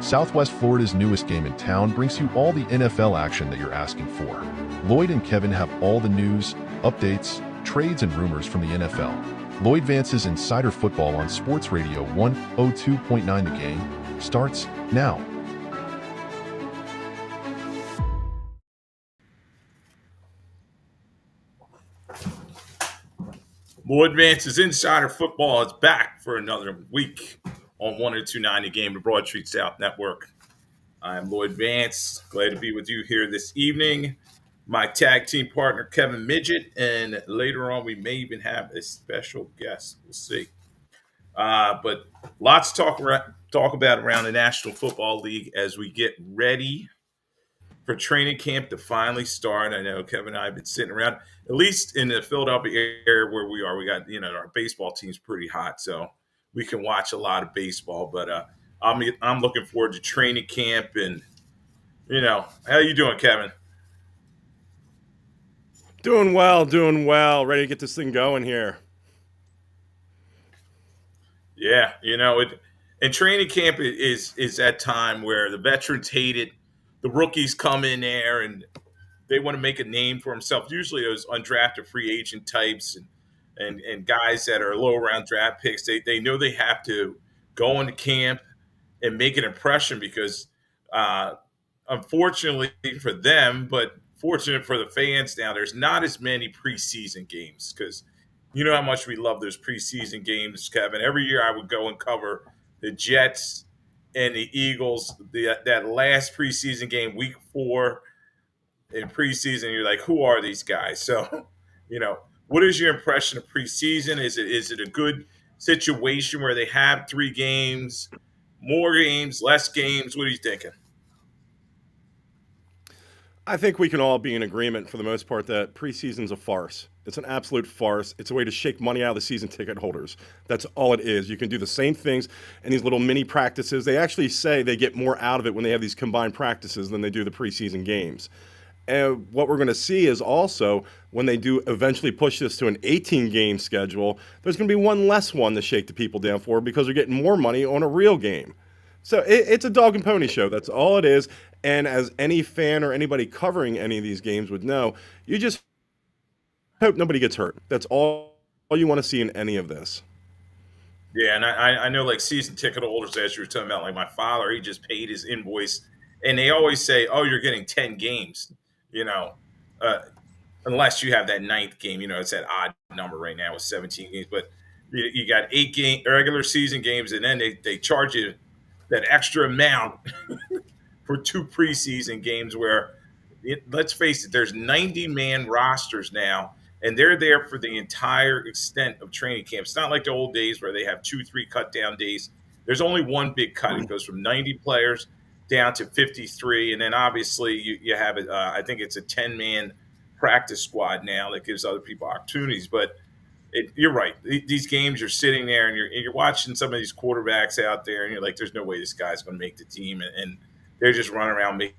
Southwest Florida's newest game in town brings you all the NFL action that you're asking for. Lloyd and Kevin have all the news, updates, trades, and rumors from the NFL. Lloyd Vance's Insider Football on Sports Radio 102.9 The Game starts now. Lloyd Vance's Insider Football is back for another week on 102.9 The Game, the Broad Street South Network. I'm Lloyd Vance. Glad to be with you here this evening. My tag team partner, Kevin Midgette, and later on we may even have a special guest. We'll see. But lots to talk about around the National Football League as we get ready for training camp to finally start. I know Kevin and I have been sitting around, at least in the Philadelphia area where we are. We got, our baseball team's pretty hot, so we can watch a lot of baseball. But I'm looking forward to training camp. And, how you doing, Kevin? Doing well. Ready to get this thing going here. Yeah, and training camp is that time where the veterans hate it. The rookies come in there and they want to make a name for themselves. Usually those undrafted free agent types and guys that are low round draft picks, they know they have to go into camp and make an impression because unfortunately for them, but fortunate for the fans now, there's not as many preseason games because you know how much we love those preseason games, Kevin. Every year I would go and cover the Jets and the Eagles, that last preseason game, week 4 in preseason. You're like, who are these guys? So, what is your impression of preseason? Is it a good situation where they have 3 games, more games, less games? What are you thinking? I think we can all be in agreement for the most part that preseason's a farce. It's an absolute farce. It's a way to shake money out of the season ticket holders. That's all it is. You can do the same things in these little mini practices. They actually say they get more out of it when they have these combined practices than they do the preseason games. And what we're going to see is also when they do eventually push this to an 18-game schedule, there's going to be one less one to shake the people down for because they're getting more money on a real game. So it's a dog and pony show. That's all it is. And as any fan or anybody covering any of these games would know, you just hope nobody gets hurt. That's all you want to see in any of this. Yeah, and I know like season ticket holders, as you were talking about, like my father, he just paid his invoice. And they always say, oh, you're getting 10 games, unless you have that 9th game. It's that odd number right now with 17 games. But you got 8 regular season games, and then they charge you that extra amount for 2 preseason games where, let's face it, there's 90-man rosters now, and they're there for the entire extent of training camp. It's not like the old days where they have 2-3 cut down days. There's only one big cut. It goes from 90 players down to 53, and then obviously you have it. I think it's a 10-man practice squad now that gives other people opportunities. But you're right. These games, you're sitting there and you're watching some of these quarterbacks out there, and you're like, there's no way this guy's going to make the team, and they're just running around making.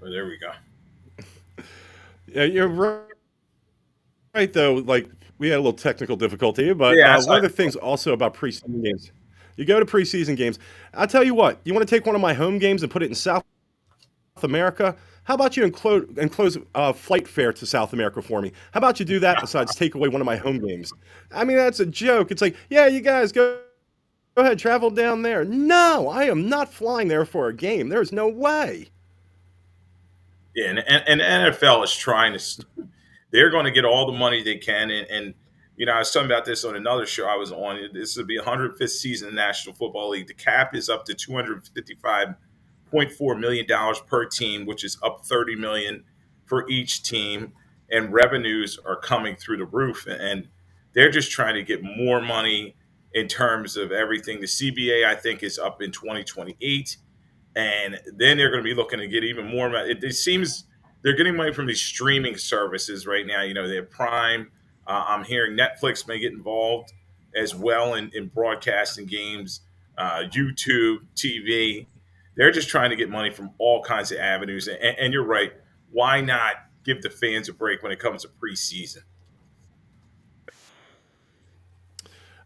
Well, there we go. Yeah, you're right, though. Like, we had a little technical difficulty, but Yeah, one of the things also about preseason games, you go to preseason games. I'll tell you what, you want to take one of my home games and put it in South America? How about you enclose flight fare to South America for me? How about you do that besides take away one of my home games? I mean, that's a joke. It's like, yeah, you guys go ahead, travel down there. No, I am not flying there for a game. There's no way. Yeah, and the NFL is trying to. They're going to get all the money they can, and I was talking about this on another show I was on. This will be 105th season in the National Football League. The cap is up to $255.4 million per team, which is up $30 million for each team, and revenues are coming through the roof, and they're just trying to get more money in terms of everything. The CBA, I think, is up in 2028. and then they're going to be looking to get even more money. It seems they're getting money from these streaming services right now. They have Prime. I'm hearing Netflix may get involved as well in broadcasting games, YouTube, TV. They're just trying to get money from all kinds of avenues. And you're right. Why not give the fans a break when it comes to preseason?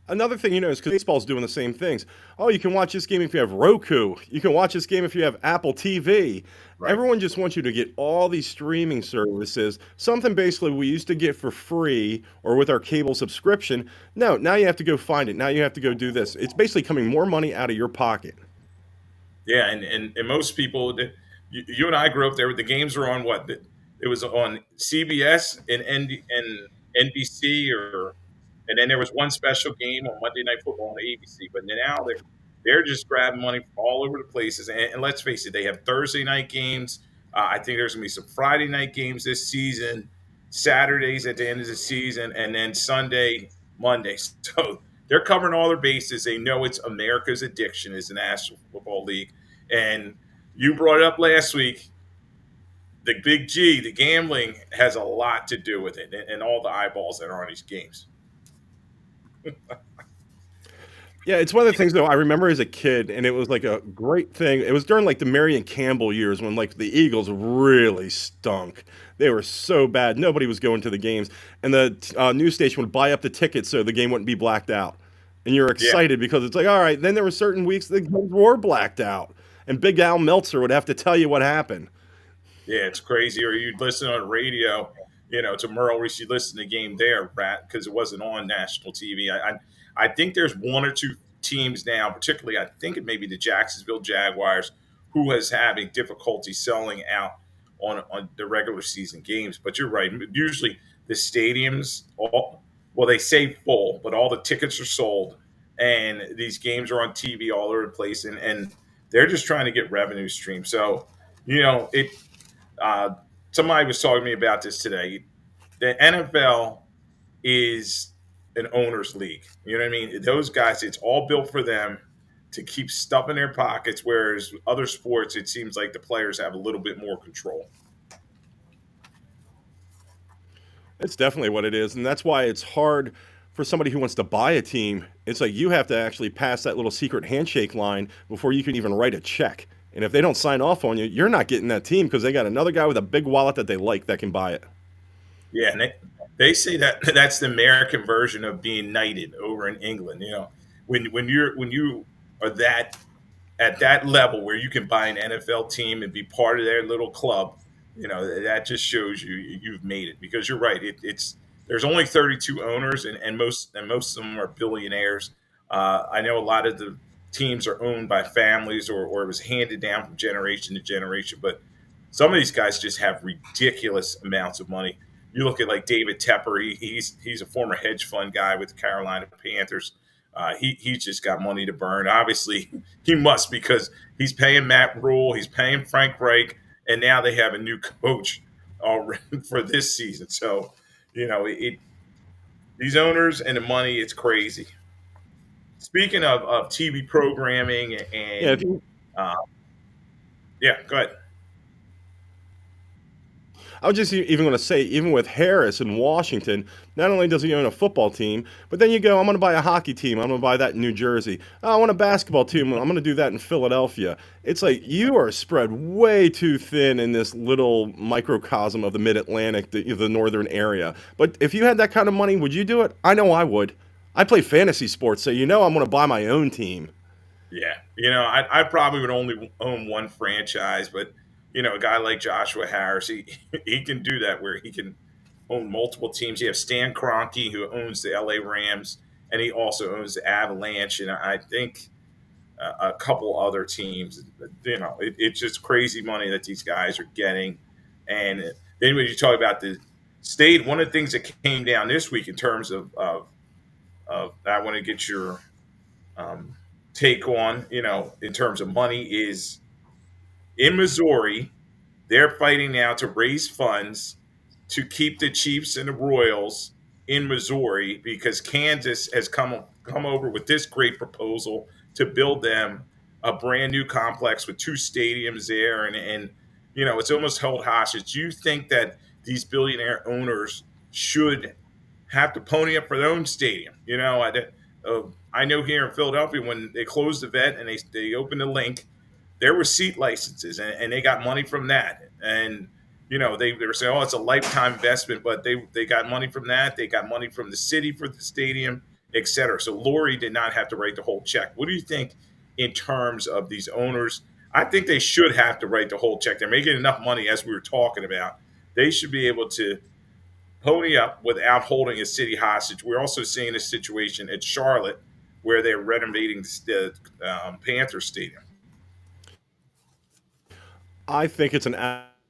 Another thing, is because baseball's doing the same things. Oh, you can watch this game if you have Roku. You can watch this game if you have Apple TV. Right. Everyone just wants you to get all these streaming services, something basically we used to get for free or with our cable subscription. No, now you have to go find it. Now you have to go do this. It's basically coming more money out of your pocket. Yeah, and most people, you and I grew up there. The games were on what? It was on CBS and NBC, and then there was one special game on Monday Night Football on ABC. But now they're just grabbing money from all over the places. And let's face it, they have Thursday night games. I think there's gonna be some Friday night games this season, Saturdays at the end of the season, and then Sunday, Monday. So they're covering all their bases. They know it's America's addiction is the National Football League. And you brought it up last week. The big G, the gambling, has a lot to do with it, and all the eyeballs that are on these games. Yeah, it's one of the things though I remember as a kid, and it was like a great thing. It was during like the Marion Campbell years when like the Eagles really stunk. They were so bad, nobody was going to the games, and the news station would buy up the tickets so the game wouldn't be blacked out. And you're Yeah, excited because it's like, all right. Then there were certain weeks the games were blacked out, and Big Al Meltzer would have to tell you what happened. yeah, it's crazy. Or you'd listen on radio, to Merle Reese. You listen to the game there, Rat, because it wasn't on national TV. I think there's one or two teams now, particularly I think it may be the Jacksonville Jaguars, who is having difficulty selling out on the regular season games. But you're right. Usually the stadiums, well, they say full, but all the tickets are sold, and these games are on TV all over the place, and they're just trying to get revenue streams. So, it. Uh, Somebody was talking to me about this today. The NFL is an owner's league. You know what I mean? Those guys, it's all built for them to keep stuff in their pockets, whereas other sports, it seems like the players have a little bit more control. It's definitely what it is, and that's why it's hard for somebody who wants to buy a team. It's like you have to actually pass that little secret handshake line before you can even write a check. And if they don't sign off on you, you're not getting that team because they got another guy with a big wallet that they like that can buy it. Yeah, and they say that that's the American version of being knighted over in England. When you are that at that level where you can buy an NFL team and be part of their little club, that just shows you've made it. Because you're right, it's there's only 32 owners, and most of them are billionaires. I know a lot of the teams are owned by families, or it was handed down from generation to generation. But some of these guys just have ridiculous amounts of money. You look at like David Tepper. He's a former hedge fund guy with the Carolina Panthers. He's just got money to burn. Obviously, he must because he's paying Matt Rule, he's paying Frank Reich, and now they have a new coach already for this season. So, these owners and the money, it's crazy. Speaking of TV programming Yeah, if and you uh, yeah, go ahead. I was just even going to say, even with Harris in Washington, not only does he own a football team, but then you go, I'm going to buy a hockey team. I'm going to buy that in New Jersey. Oh, I want a basketball team. I'm going to do that in Philadelphia. It's like you are spread way too thin in this little microcosm of the mid-Atlantic, the northern area. But if you had that kind of money, would you do it? I know I would. I play fantasy sports, so I'm going to buy my own team. Yeah, I probably would only own one franchise, but a guy like Joshua Harris, he can do that where he can own multiple teams. You have Stan Kroenke who owns the LA Rams, and he also owns the Avalanche, and I think a couple other teams. It's just crazy money that these guys are getting. And then when you talk about the state, one of the things that came down this week in terms of I want to get your um, take on, in terms of money is in Missouri, they're fighting now to raise funds to keep the Chiefs and the Royals in Missouri because Kansas has come over with this great proposal to build them a brand new complex with two stadiums there, and it's almost held hostage. Do you think that these billionaire owners should have to pony up for their own stadium? I know here in Philadelphia when they closed the vet and they opened the link, there were seat licenses, and they got money from that. And they were saying, oh, it's a lifetime investment, but they got money from that. They got money from the city for the stadium, et cetera. So Lori did not have to write the whole check. What do you think in terms of these owners? I think they should have to write the whole check. They're making enough money, as we were talking about. They should be able to pony up without holding a city hostage. We're also seeing a situation at Charlotte where they're renovating the Panther Stadium. I think it's an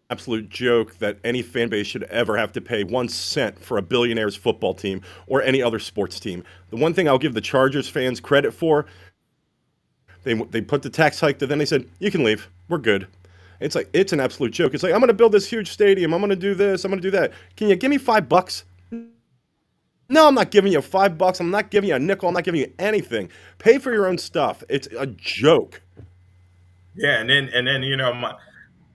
absolute joke that any fan base should ever have to pay 1 cent for a billionaire's football team or any other sports team. The one thing I'll give the Chargers fans credit for, they put the tax hike, then they said, you can leave. We're good. It's an absolute joke. It's like, I'm going to build this huge stadium. I'm going to do this. I'm going to do that. Can you give me $5? No, I'm not giving you $5. I'm not giving you a nickel. I'm not giving you anything. Pay for your own stuff. It's a joke. Yeah, and then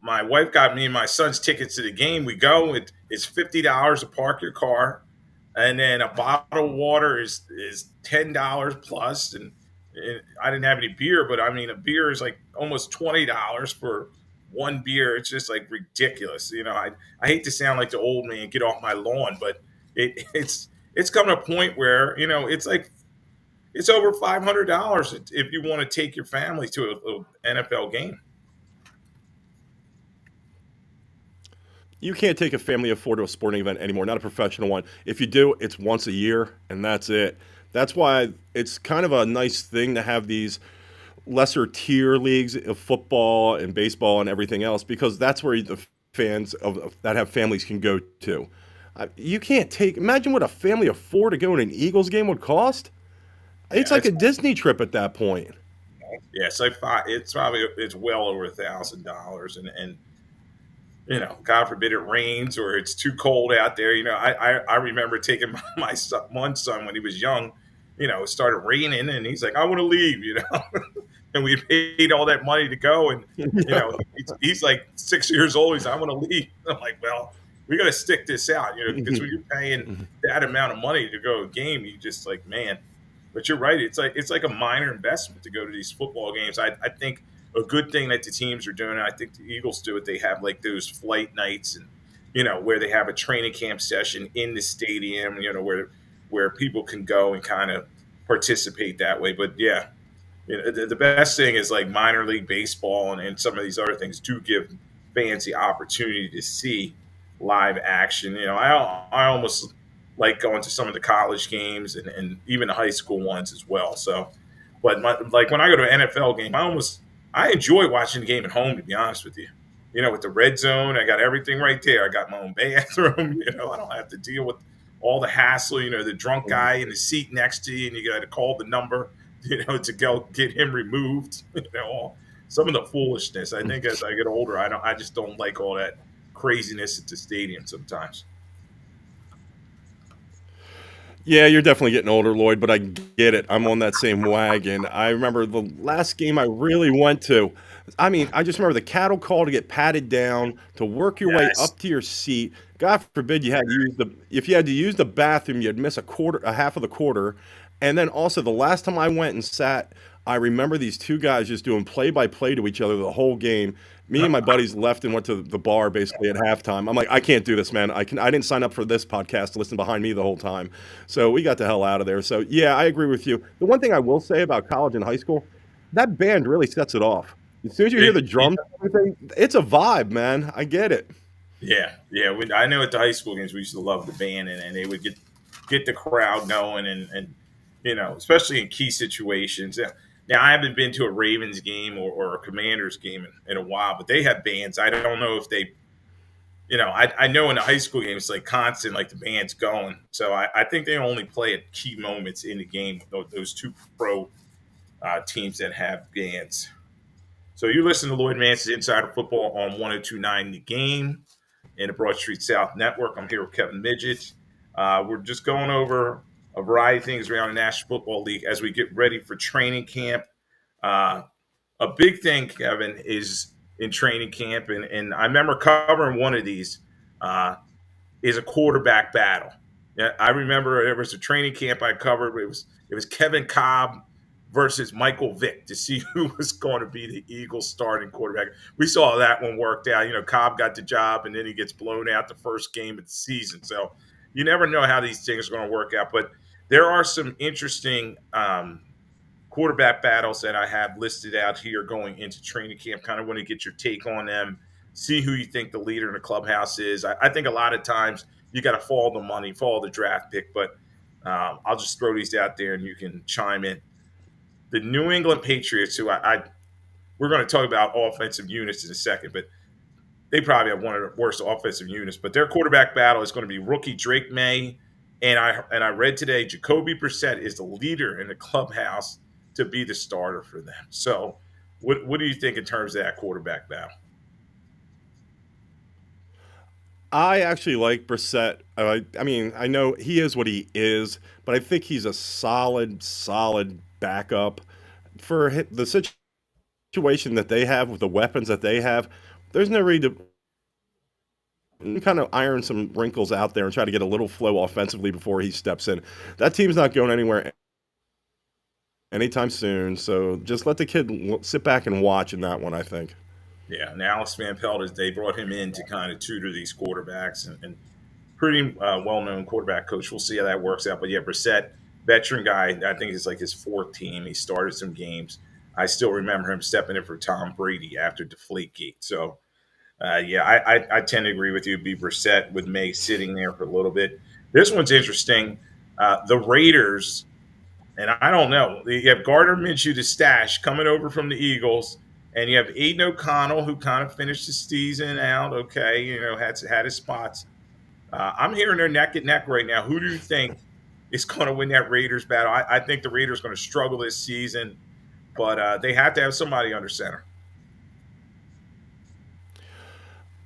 my wife got me and my son's tickets to the game. We go. It's $50 to park your car, and then a bottle of water is $10 plus. And I didn't have any beer, but I mean, a beer is like almost $20 for one beer. It's just like ridiculous. I hate to sound like the old man, get off my lawn, but it's come to a point where it's like it's over $500 if you want to take your family to an NFL game. You can't take a family of four to a sporting event anymore, not a professional one. If you do, it's once a year, and that's it. That's why it's kind of a nice thing to have these lesser tier leagues of football and baseball and everything else, because that's where the fans that have families can go to. You can't imagine what a family of four to go to an Eagles game would cost. It's like a Disney trip at that point. Yeah, it's well over $1,000, and God forbid it rains or it's too cold out there. I remember taking my one son when he was young. It started raining, and he's like, "I want to leave," and we paid all that money to go, and he's like 6 years old. He's like, "I want to leave." I'm like, "Well, we got to stick this out," because when you're paying that amount of money to go to a game, you just like, man. But you're right. It's like a minor investment to go to these football games. I think a good thing that the teams are doing, and I think the Eagles do it, they have like those flight nights, and where they have a training camp session in the stadium, where people can go and kind of participate that way. But yeah, the best thing is like minor league baseball and some of these other things do give fans the opportunity to see live action. I almost like going to some of the college games and even the high school ones as well. So, but like when I go to an NFL game, I enjoy watching the game at home, to be honest with you. With the red zone, I got everything right there. I got my own bathroom. I don't have to deal with all the hassle. The drunk guy in the seat next to you, and you got to call the number, to go get him removed. Some of the foolishness. I think as I get older, I just don't like all that craziness at the stadium sometimes. Yeah, you're definitely getting older, Lloyd, but I get it. I'm on that same wagon. I remember the last game I really went to. I mean, I just remember the cattle call to get patted down, to work your way Yes. up to your seat. God forbid you had to if you had to use the bathroom, you'd miss a half of the quarter. And then also the last time I went and sat, I remember these two guys just doing play by play to each other the whole game. Me and my buddies left and went to the bar basically at halftime. I'm like, I can't do this, man. I didn't sign up for this podcast to listen behind me the whole time. So we got the hell out of there. So yeah, I agree with you. The one thing I will say about college and high school, that band really sets it off. As soon as you hear the drums and everything, it's a vibe, man. I get it. Yeah. I know at the high school games we used to love the band, and they would get the crowd going, and especially in key situations. Now, I haven't been to a Ravens game or a Commanders game in a while, but they have bands. I don't know if they, I know in the high school games, it's like constant, like the band's going. So I think they only play at key moments in the game, those two pro teams that have bands. So you listen to Lloyd Vance's Insider Football on 1029 The Game and the Broad Street South Network. I'm here with Kevin Midgette. We're just going over a variety of things around the National Football League as we get ready for training camp. Uh, A big thing, Kevin, is in training camp, and I remember covering one of these. Uh, is a quarterback battle. Yeah, I remember there was a training camp I covered. It was Kevin Cobb versus Michael Vick to see who was going to be the Eagles starting quarterback. We saw that one worked out. Cobb got the job, and then he gets blown out the first game of the season. So you never know how these things are going to work out. But there are some interesting quarterback battles that I have listed out here going into training camp. Kind of want to get your take on them, see who you think the leader in the clubhouse is. I think a lot of times you got to follow the money, follow the draft pick, but I'll just throw these out there and you can chime in. The New England Patriots, who we're going to talk about offensive units in a second, but they probably have one of the worst offensive units. But their quarterback battle is going to be rookie Drake May, and I read today Jacoby Brissett is the leader in the clubhouse to be the starter for them. So, what do you think in terms of that quarterback battle? I actually like Brissett. I mean, I know he is what he is, but I think he's a solid backup for the situation that they have with the weapons that they have. There's no reason to kind of iron some wrinkles out there and try to get a little flow offensively before he steps in. That team's not going anywhere anytime soon, so just let the kid sit back and watch in that one, I think. Yeah, and Alex Van Pelt, they brought him in to kind of tutor these quarterbacks, and pretty well-known quarterback coach. We'll see how that works out. But yeah, Brissett, veteran guy. I think it's like his fourth team. He started some games. I still remember him stepping in for Tom Brady after Deflategate. So yeah, I tend to agree with you. Be Brissett with May sitting there for a little bit. This one's interesting. The Raiders, and I don't know. You have Gardner Minshew, the stash, coming over from the Eagles, and you have Aiden O'Connell, who kind of finished the season out okay. Had his spots. I'm hearing they're neck and neck right now. Who do you think is going to win that Raiders battle? I think the Raiders are going to struggle this season, but they have to have somebody under center.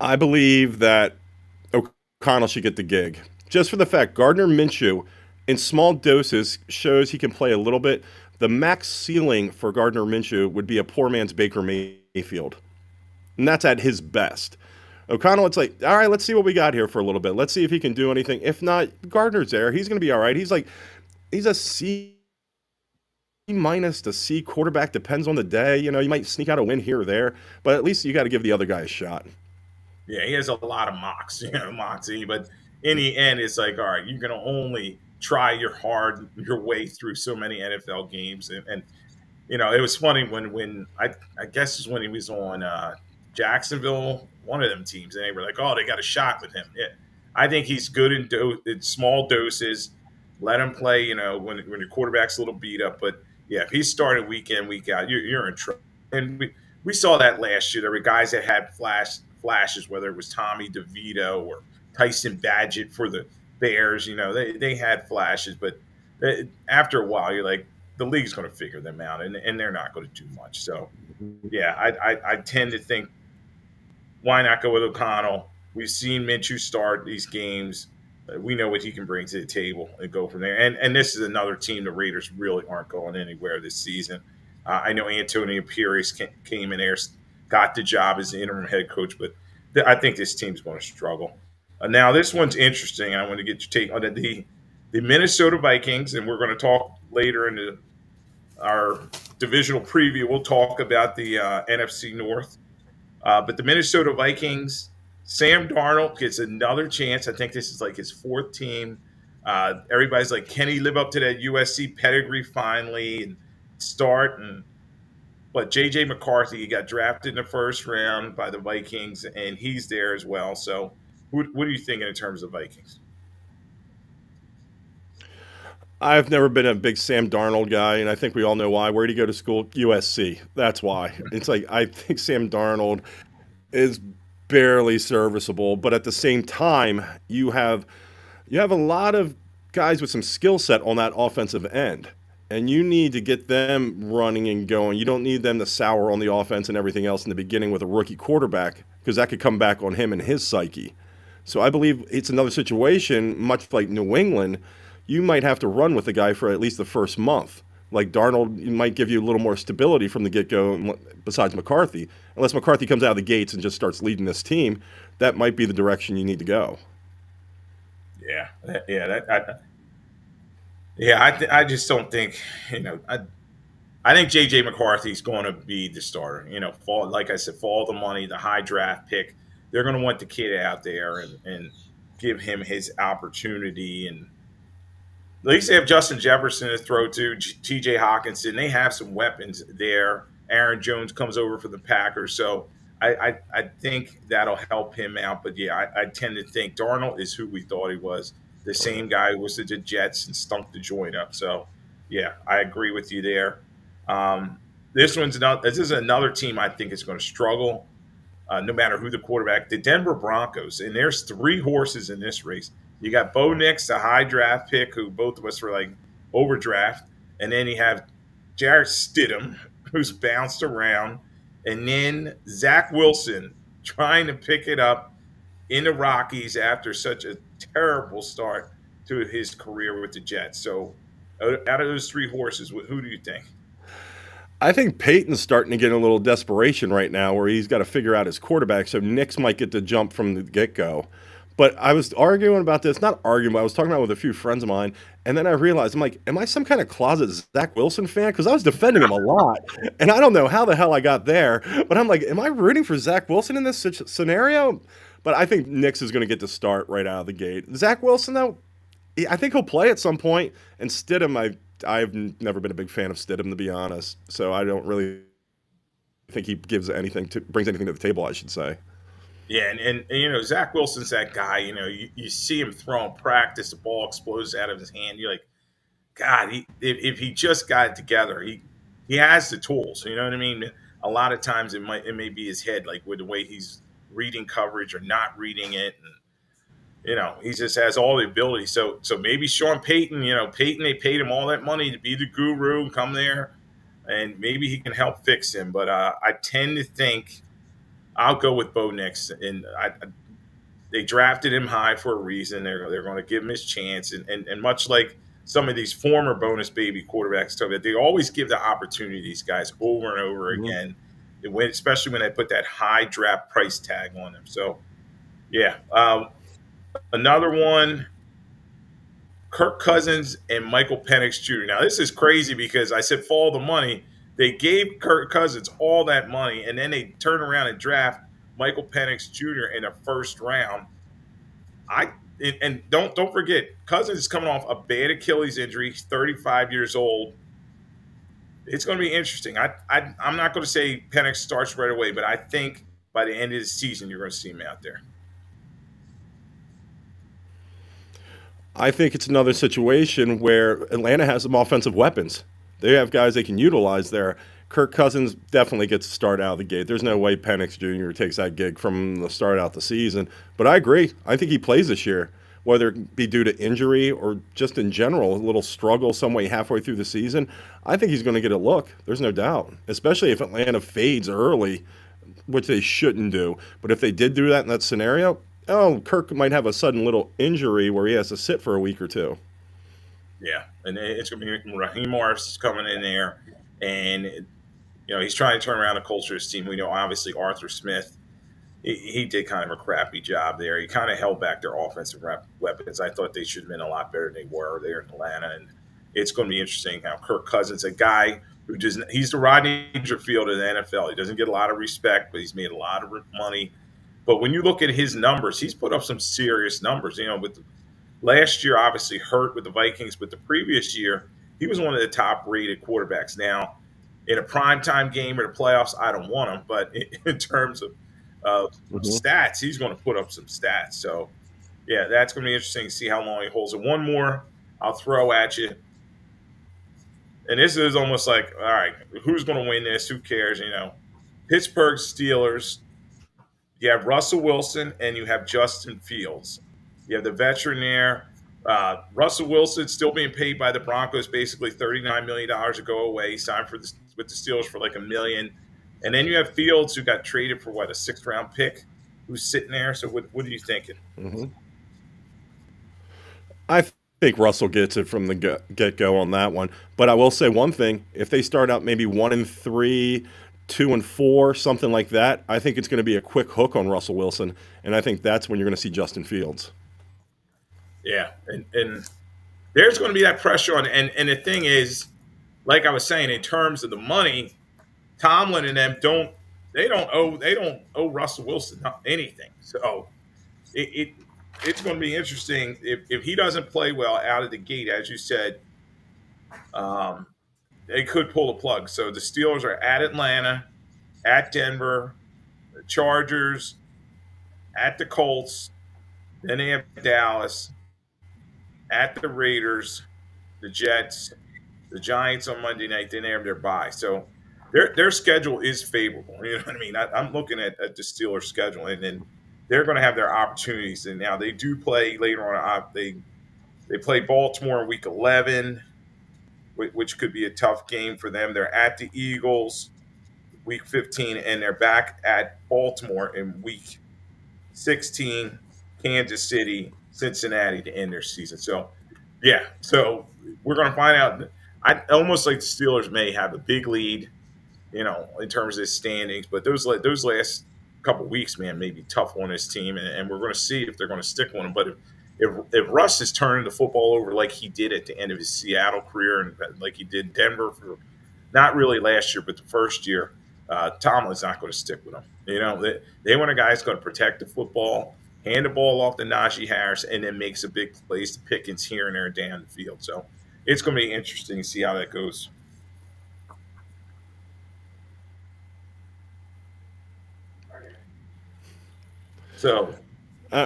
I believe that O'Connell should get the gig. Just for the fact, Gardner Minshew, in small doses, shows he can play a little bit. The max ceiling for Gardner Minshew would be a poor man's Baker Mayfield. And that's at his best. O'Connell, it's like, all right, let's see what we got here for a little bit. Let's see if he can do anything. If not, Gardner's there. He's going to be all right. He's a C minus to C quarterback. Depends on the day. You might sneak out a win here or there, but at least you got to give the other guy a shot. Yeah, he has a lot of moxie, but in the end, it's like, all right, you're going to only try your way through so many NFL games. And it was funny when I guess it's when he was on Jacksonville, one of them teams, and they were like, oh, they got a shot with him. Yeah, I think he's good in small doses. Let him play, when your quarterback's a little beat up. But yeah, if he's starting week in, week out, you're in trouble. And we saw that last year. There were guys that had flashes, whether it was Tommy DeVito or Tyson Badgett for the Bears. They had flashes, but after a while, you're like, the league's going to figure them out, and they're not going to do much. So, yeah, I tend to think, why not go with O'Connell? We've seen Minshew start these games. We know what he can bring to the table and go from there. And this is another team. The Raiders really aren't going anywhere this season. I know Antonio Pierce came in there, got the job as the interim head coach, but I think this team's going to struggle. Now, this one's interesting. I want to get your take on it. The Minnesota Vikings, and we're going to talk later in our divisional preview. We'll talk about the NFC North. But the Minnesota Vikings, Sam Darnold gets another chance. I think this is like his fourth team. Everybody's like, can he live up to that USC pedigree finally and start? But J.J. McCarthy, he got drafted in the first round by the Vikings, and he's there as well. So what are you thinking in terms of Vikings? I've never been a big Sam Darnold guy, and I think we all know why. Where did he go to school? USC. That's why. It's like, I think Sam Darnold is barely serviceable, but at the same time, you have a lot of guys with some skill set on that offensive end, and you need to get them running and going. You don't need them to sour on the offense and everything else in the beginning with a rookie quarterback, because that could come back on him and his psyche. So I believe it's another situation, much like New England. You might have to run with the guy for at least the first month Like Darnold might give you a little more stability from the get go, besides McCarthy. Unless McCarthy comes out of the gates and just starts leading this team, that might be the direction you need to go. Yeah, yeah, yeah. I just don't think I think JJ McCarthy's going to be the starter. Like I said, for all the money, the high draft pick, they're going to want the kid out there and give him his opportunity. And at least they have Justin Jefferson to throw to, T.J. Hawkinson. They have some weapons there. Aaron Jones comes over for the Packers, so I think that'll help him out. But yeah, I tend to think Darnold is who we thought he was. The same guy who was to the Jets and stunk the joint up. So yeah, I agree with you there. This is another team I think is going to struggle, no matter who the quarterback. The Denver Broncos, and there's three horses in this race. You got Bo Nix, a high draft pick, who both of us were like overdraft, and then you have Jarrett Stidham, who's bounced around, and then Zach Wilson trying to pick it up in the Rockies after such a terrible start to his career with the Jets. So, out of those three horses, who do you think? I think Peyton's starting to get a little desperation right now where he's got to figure out his quarterback, so Nix might get the jump from the get go. But I was arguing about this, not arguing, but I was talking about it with a few friends of mine, and then I realized, I'm like, am I some kind of closet Zach Wilson fan? Because I was defending him a lot, and I don't know how the hell I got there, but I'm like, am I rooting for Zach Wilson in this scenario? But I think Nix is going to get the start right out of the gate. Zach Wilson, though, I think he'll play at some point, and Stidham, I've never been a big fan of Stidham, to be honest. So I don't really think he brings anything to the table, I should say. Yeah, and Zach Wilson's that guy. You see him throwing practice, the ball explodes out of his hand. You're like, God, if he just got it together, he has the tools. You know what I mean? A lot of times it may be his head, like with the way he's reading coverage or not reading it, and he just has all the ability. So maybe Sean Payton, Payton, they paid him all that money to be the guru and come there, and maybe he can help fix him. But I tend to think I'll go with Bo Nix, and they drafted him high for a reason. They're going to give him his chance, and much like some of these former bonus baby quarterbacks, they always give the opportunity to these guys over and over again, especially when they put that high draft price tag on them. So yeah. Another one, Kirk Cousins and Michael Penix Jr. Now, this is crazy because I said for all the money. They gave Kirk Cousins all that money, and then they turn around and draft Michael Penix Jr. in the first round. And don't forget, Cousins is coming off a bad Achilles injury. He's 35 years old. It's going to be interesting. I'm not going to say Penix starts right away, but I think by the end of the season, you're going to see him out there. I think it's another situation where Atlanta has some offensive weapons. They have guys they can utilize there. Kirk Cousins definitely gets to start out of the gate. There's no way Penix Jr. takes that gig from the start out the season. But I agree. I think he plays this year, whether it be due to injury or just in general, a little struggle some way halfway through the season. I think he's going to get a look. There's no doubt, especially if Atlanta fades early, which they shouldn't do. But if they did do that in that scenario, Kirk might have a sudden little injury where he has to sit for a week or two. Yeah, and it's going to be Raheem Morris coming in there, and he's trying to turn around the culture of his team. We know obviously Arthur Smith, he did kind of a crappy job there. He kind of held back their offensive weapons. I thought they should have been a lot better than they were there in Atlanta, and it's going to be interesting how Kirk Cousins, a guy who he's the Rodney Dangerfield of the NFL. He doesn't get a lot of respect, but he's made a lot of money. But when you look at his numbers, he's put up some serious numbers. With last year, obviously hurt with the Vikings, but the previous year, he was one of the top-rated quarterbacks. Now, in a primetime game or the playoffs, I don't want him, but in terms of stats, he's going to put up some stats. So, yeah, that's going to be interesting to see how long he holds it. One more I'll throw at you. And this is almost like, all right, who's going to win this? Who cares? Pittsburgh Steelers. You have Russell Wilson and you have Justin Fields. You have the veteran there. Russell Wilson still being paid by the Broncos, basically $39 million to go away. He signed with the Steelers for like $1 million. And then you have Fields, who got traded for, a sixth-round pick, who's sitting there. So what are you thinking? Mm-hmm. I think Russell gets it from the get-go on that one. But I will say one thing: if they start out maybe 1-3, 2-4, something like that, I think it's going to be a quick hook on Russell Wilson, and I think that's when you're going to see Justin Fields. Yeah, and there's going to be that pressure on. And the thing is, like I was saying, in terms of the money, Tomlin and them don't owe Russell Wilson anything. So it's going to be interesting if he doesn't play well out of the gate, as you said. They could pull the plug. So the Steelers are at Atlanta, at Denver, the Chargers, at the Colts, then they have Dallas, at the Raiders, the Jets, the Giants on Monday night. Then they have their bye. So their schedule is favorable. You know what I mean? I'm looking at the Steelers' schedule, and then they're going to have their opportunities. And now they do play later on. They play Baltimore in Week 11, which could be a tough game for them. They're at the Eagles Week 15, and they're back at Baltimore in Week 16, Kansas City, Cincinnati to end their season. So, yeah. So we're going to find out. I almost like the Steelers may have a big lead, in terms of standings. But those last couple weeks, man, may be tough on this team, and we're going to see if they're going to stick on them. But if Russ is turning the football over like he did at the end of his Seattle career and like he did Denver for not really last year, but the first year, Tomlin's not going to stick with them. They want a guy who's going to protect the football, hand the ball off to Najee Harris, and then makes a big plays to Pickens here and there down the field. So it's going to be interesting to see how that goes. So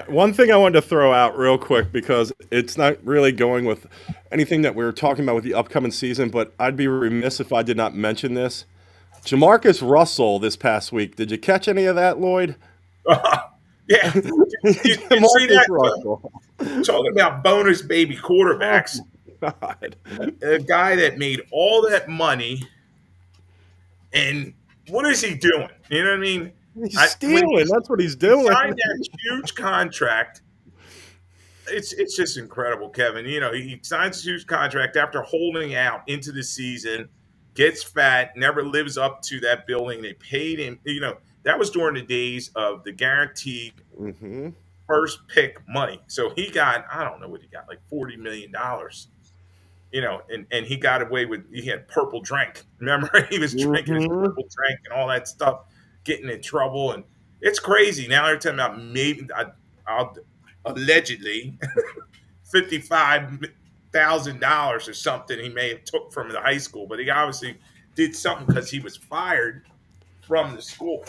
one thing I wanted to throw out real quick, because it's not really going with anything that we were talking about with the upcoming season, but I'd be remiss if I did not mention this. Jamarcus Russell this past week. Did you catch any of that, Lloyd? Yeah. You see that? Russell. Talking about bonus baby quarterbacks. Oh, God. A guy that made all that money, and what is he doing? You know what I mean? He's stealing. That's what he's doing. He signed that huge contract. It's just incredible, Kevin. He signs a huge contract after holding out into the season, gets fat, never lives up to that billing. They paid him. That was during the days of the guaranteed first pick money. So he got, I don't know what he got, like $40 million. And he got away with, he had purple drink. Remember, he was drinking his purple drink and all that stuff, getting in trouble. And it's crazy. Now they're talking about maybe, allegedly, $55,000 or something he may have took from the high school. But he obviously did something because he was fired from the school.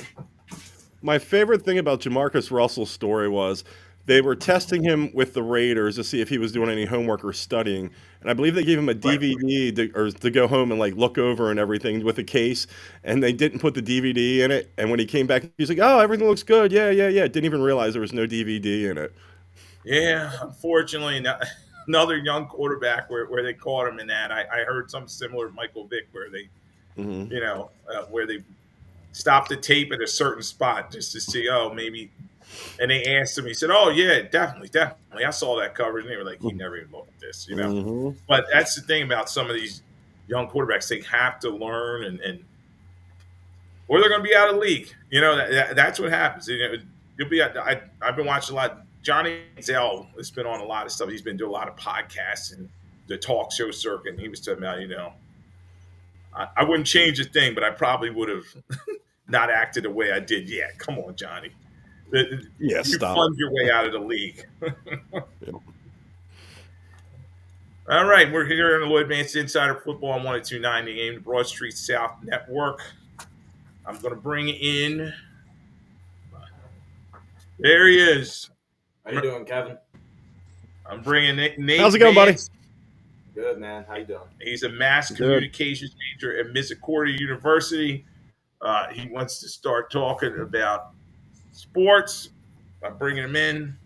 My favorite thing about Jamarcus Russell's story was they were testing him with the Raiders to see if he was doing any homework or studying. And I believe they gave him a DVD to go home and look over and everything with a case. And they didn't put the DVD in it. And when he came back, he was like, "Oh, everything looks good. Yeah. Didn't even realize there was no DVD in it." Yeah, unfortunately, another young quarterback where they caught him in that. I heard something similar to Michael Vick where they, where they stopped the tape at a certain spot just to see, maybe. And they asked him, he said, "Oh, yeah, definitely. I saw that coverage." And they were like, he never even looked at this, But that's the thing about some of these young quarterbacks. They have to learn or they're going to be out of the league. That's what happens. You'll be I've been watching a lot. Johnny Zell has been on a lot of stuff. He's been doing a lot of podcasts and the talk show circuit. And he was talking about, I wouldn't change a thing, but I probably would have not acted the way I did. Yeah, come on, Johnny. You fund your way out of the league. Yeah. All right, we're here on the Lloyd Vance Insider Football on 102.9 The Game, the Broad Street South Network. I'm going to bring in. There he is. How you doing, Kevin? I'm bringing Nate. How's it going, Vance. buddy? Good, man. How you doing? He's a mass communications major at Midgette University. He wants to start talking about sports. I'm bringing him in.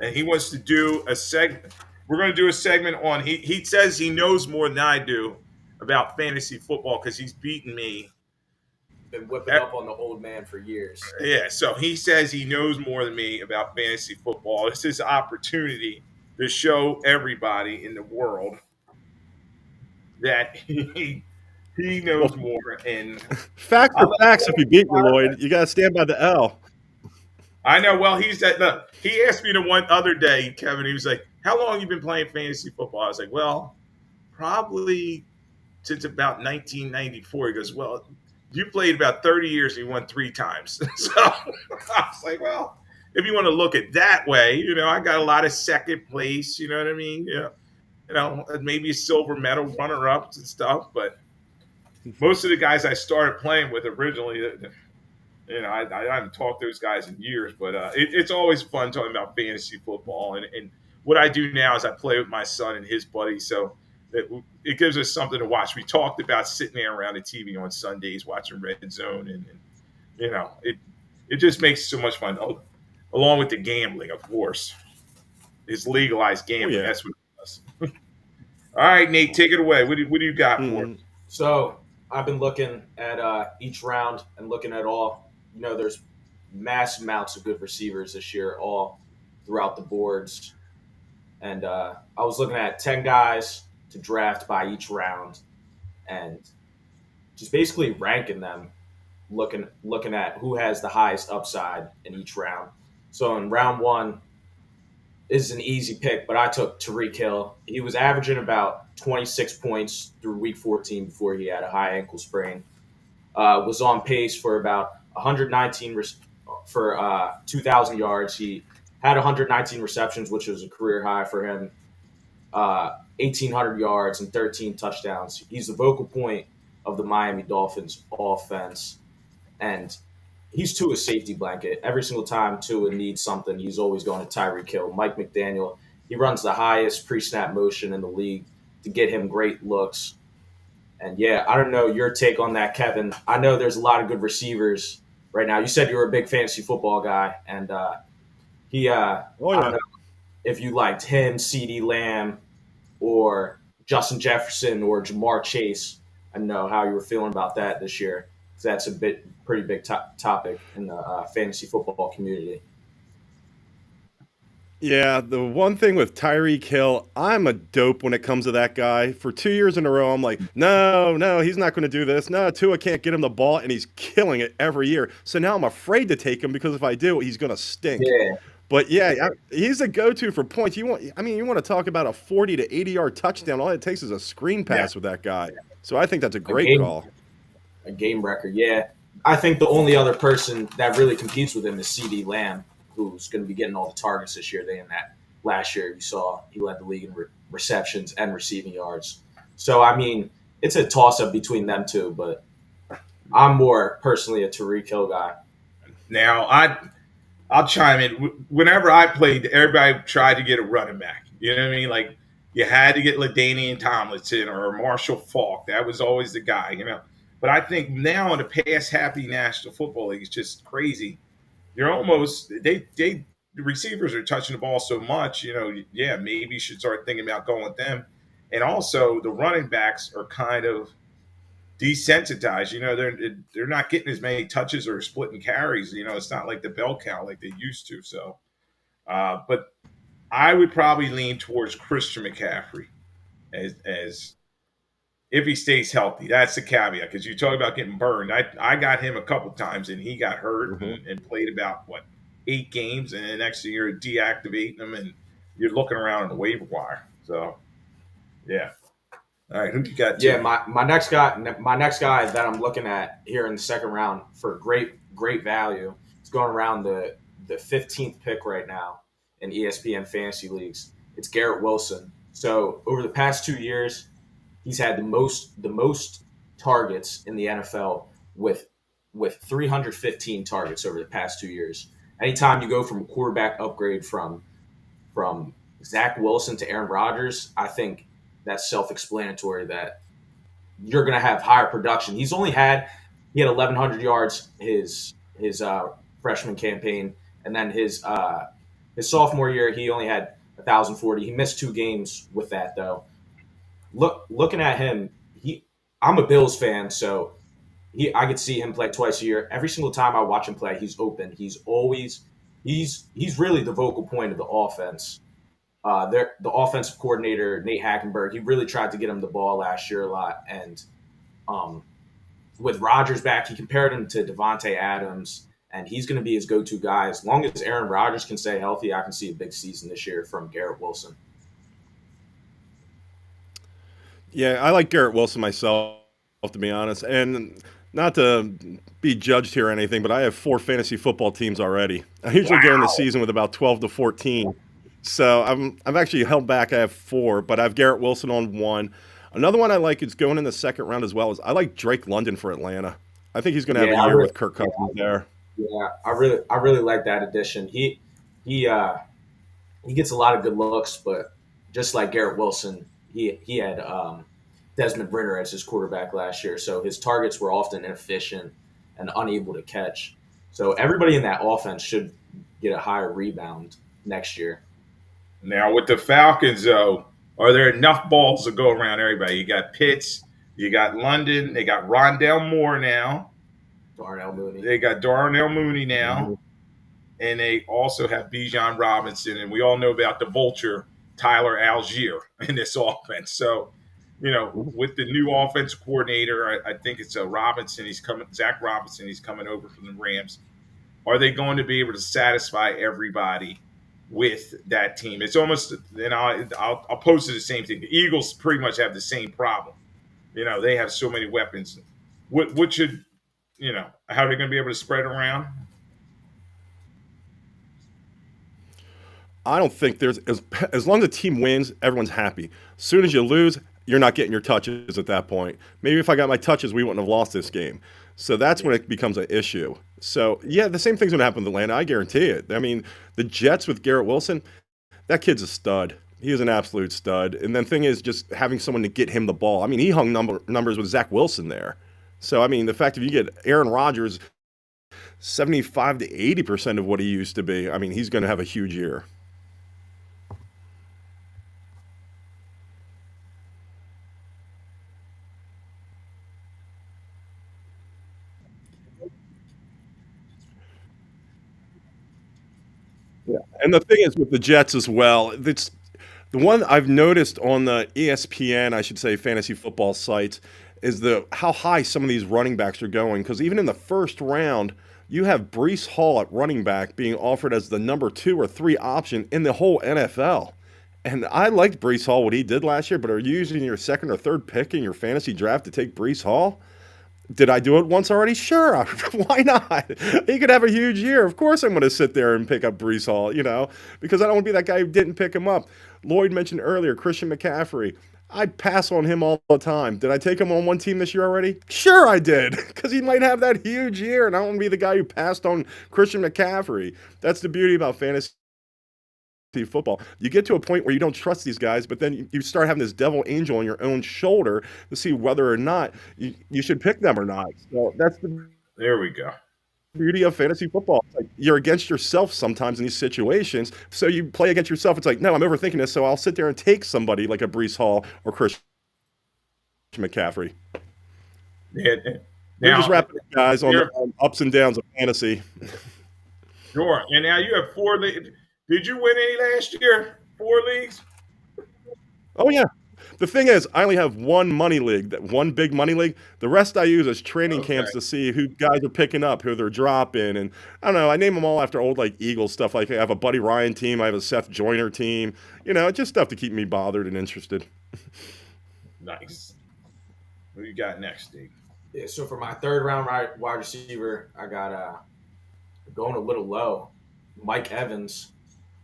And he wants to do a segment. We're going to do a segment on, he says he knows more than I do about fantasy football because he's beaten me been whipping up on the old man for years. Yeah, so he says he knows more than me about fantasy football. It's his opportunity to show everybody in the world that he knows Well, more. And facts I are let facts. If he beat you, Lloyd, you got to stand by the L. I know. Well, he said, look, he asked me the one other day, Kevin. He was like, "How long you been playing fantasy football?" I was like, "Well, probably since about 1994." He goes, "Well, you played about 30 years and you won 3 times." So I was like, "Well, if you want to look at that way, I got a lot of second place. You know what I mean? Yeah, maybe silver medal runner-ups and stuff, but." Most of the guys I started playing with originally, I haven't talked to those guys in years, but it's always fun talking about fantasy football. And what I do now is I play with my son and his buddies, so it gives us something to watch. We talked about sitting there around the TV on Sundays watching Red Zone, and it just makes so much fun. Along with the gambling, of course, it's legalized gambling. Oh, yeah. That's what it does. All right, Nate, take it away. What do you got for us? So I've been looking at each round and looking at all. There's mass amounts of good receivers this year, all throughout the boards. And I was looking at 10 guys to draft by each round, and just basically ranking them, looking at who has the highest upside in each round. So in round 1 is an easy pick, but I took Tyreek Hill. He was averaging about 26 points through week 14 before he had a high ankle sprain. Was on pace for about 119 for 2,000 yards. He had 119 receptions, which was a career high for him. 1,800 yards and 13 touchdowns. He's the focal point of the Miami Dolphins offense, and he's Tua's safety blanket. Every single time Tua needs something, he's always going to Tyreek Hill. Mike McDaniel, he runs the highest pre-snap motion in the league to get him great looks. And yeah, I don't know your take on that, Kevin. I know there's a lot of good receivers right now. You said you were a big fantasy football guy, and I don't know if you liked him, CeeDee Lamb, or Justin Jefferson, or Jamar Chase. I don't know how you were feeling about that this year, because that's a pretty big topic in the fantasy football community. Yeah, the one thing with Tyreek Hill, I'm a dope when it comes to that guy. For 2 years in a row, I'm like, no, he's not going to do this. No, Tua can't get him the ball, and he's killing it every year. So now I'm afraid to take him because if I do, he's going to stink. Yeah. But yeah, he's a go-to for points. You want to talk about a 40 to 80-yard touchdown. All it takes is a screen pass with that guy. So I think that's a great call. A game record, yeah. I think the only other person that really competes with him is CeeDee Lamb, who's going to be getting all the targets this year. That last year you saw he led the league in receptions and receiving yards. So, it's a toss-up between them two, but I'm more personally a Tyreek Hill guy. Now, I'll chime in. Whenever I played, everybody tried to get a running back. You know what I mean? Like, you had to get LaDainian Tomlinson or Marshall Faulk. That was always the guy, But I think now in the pass-happy National Football League, it's just crazy. You're almost the receivers are touching the ball so much, yeah, maybe you should start thinking about going with them. And also the running backs are kind of desensitized. They're not getting as many touches or splitting carries. It's not like the bell cow like they used to. So, but I would probably lean towards Christian McCaffrey as if he stays healthy. That's the caveat, because you talk about getting burned. I got him a couple times, and he got hurt and played about, 8 games, and the next thing you're deactivating him, and you're looking around on the waiver wire. So, yeah. All right, who you got? Yeah, my next guy that I'm looking at here in the second round for great value. It's going around the 15th pick right now in ESPN fantasy leagues. It's Garrett Wilson. So over the past 2 years, he's had the most targets in the NFL with 315 targets over the past 2 years. Anytime you go from a quarterback upgrade from Zach Wilson to Aaron Rodgers, I think that's self-explanatory that you're going to have higher production. He had 1,100 yards his freshman campaign, and then his sophomore year he only had 1,040. He missed 2 games with that though. Looking at him, I'm a Bills fan, so I could see him play twice a year. Every single time I watch him play, he's open. He's really the vocal point of the offense. The offensive coordinator Nate Hackenberg, he really tried to get him the ball last year a lot, and um, with Rodgers back, he compared him to Devontae Adams, and he's going to be his go-to guy. As long as Aaron Rodgers can stay healthy, I can see a big season this year from Garrett Wilson. Yeah, I like Garrett Wilson myself, to be honest. And not to be judged here or anything, but I have 4 fantasy football teams already. I usually go in the Wow. season with about 12 to 14. So I've actually held back. I have 4, but I have Garrett Wilson on 1. Another one I like is going in the second round as well. Is I like Drake London for Atlanta. I think he's going to have Yeah, a year with Kirk Cousins there. I really like that addition. He he gets a lot of good looks, but just like Garrett Wilson, he had Desmond Ritter as his quarterback last year, so his targets were often inefficient and unable to catch. So everybody in that offense should get a higher rebound next year. Now with the Falcons, though, are there enough balls to go around everybody? You got Pitts, you got London, they got Rondell Moore now, Darnell Mooney. they got Darnell Mooney now, and they also have Bijan Robinson, and we all know about the vulture Tyler Algier in this offense. So, with the new offense coordinator, I think it's Robinson. He's coming, Zach Robinson. He's coming over from the Rams. Are they going to be able to satisfy everybody with that team? It's almost, and I'll pose to the same thing. The Eagles pretty much have the same problem. They have so many weapons. What should, how are they going to be able to spread around? I don't think there's as long as the team wins, everyone's happy. As soon as you lose, you're not getting your touches at that point. Maybe if I got my touches, we wouldn't have lost this game. So that's when it becomes an issue. So yeah, the same thing's gonna happen with Atlanta. I guarantee it. I mean, the Jets with Garrett Wilson, that kid's a stud. He is an absolute stud. And then thing is just having someone to get him the ball. I mean, he hung numbers with Zach Wilson there. So I mean, the fact if you get Aaron Rodgers 75 to 80% of what he used to be, I mean, he's going to have a huge year. Yeah. And the thing is with the Jets as well, it's the one I've noticed on the ESPN, I should say, fantasy football sites, is the how high some of these running backs are going. Because even in the first round, you have Brees Hall at running back being offered as the number 2 or 3 option in the whole NFL. And I liked Brees Hall what he did last year, but are you using your second or third pick in your fantasy draft to take Brees Hall? Did I do it once already? Sure. Why not? He could have a huge year. Of course, I'm going to sit there and pick up Brees Hall, because I don't want to be that guy who didn't pick him up. Lloyd mentioned earlier Christian McCaffrey. I pass on him all the time. Did I take him on one team this year already? Sure, I did, because he might have that huge year, and I don't want to be the guy who passed on Christian McCaffrey. That's the beauty about fantasy football. You get to a point where you don't trust these guys, but then you start having this devil angel on your own shoulder to see whether or not you should pick them or not. So that's the There we go. beauty of fantasy football. It's like you're against yourself sometimes in these situations. So you play against yourself. It's like, no, I'm overthinking this, so I'll sit there and take somebody like a Brees Hall or Christian McCaffrey. Yeah. We're just Now, wrapping up, guys, on you're the ups and downs of fantasy. sure. And now you have 4 leagues. Did you win any last year? 4 leagues? Oh, yeah. The thing is, I only have one money league, that one big money league. The rest I use as training Okay. camps to see who guys are picking up, who they're dropping, and I don't know. I name them all after old like Eagles stuff. Like I have a Buddy Ryan team, I have a Seth Joyner team. Just stuff to keep me bothered and interested. Nice. What do you got next, Steve? Yeah, so for my third round wide receiver, I got going a little low, Mike Evans.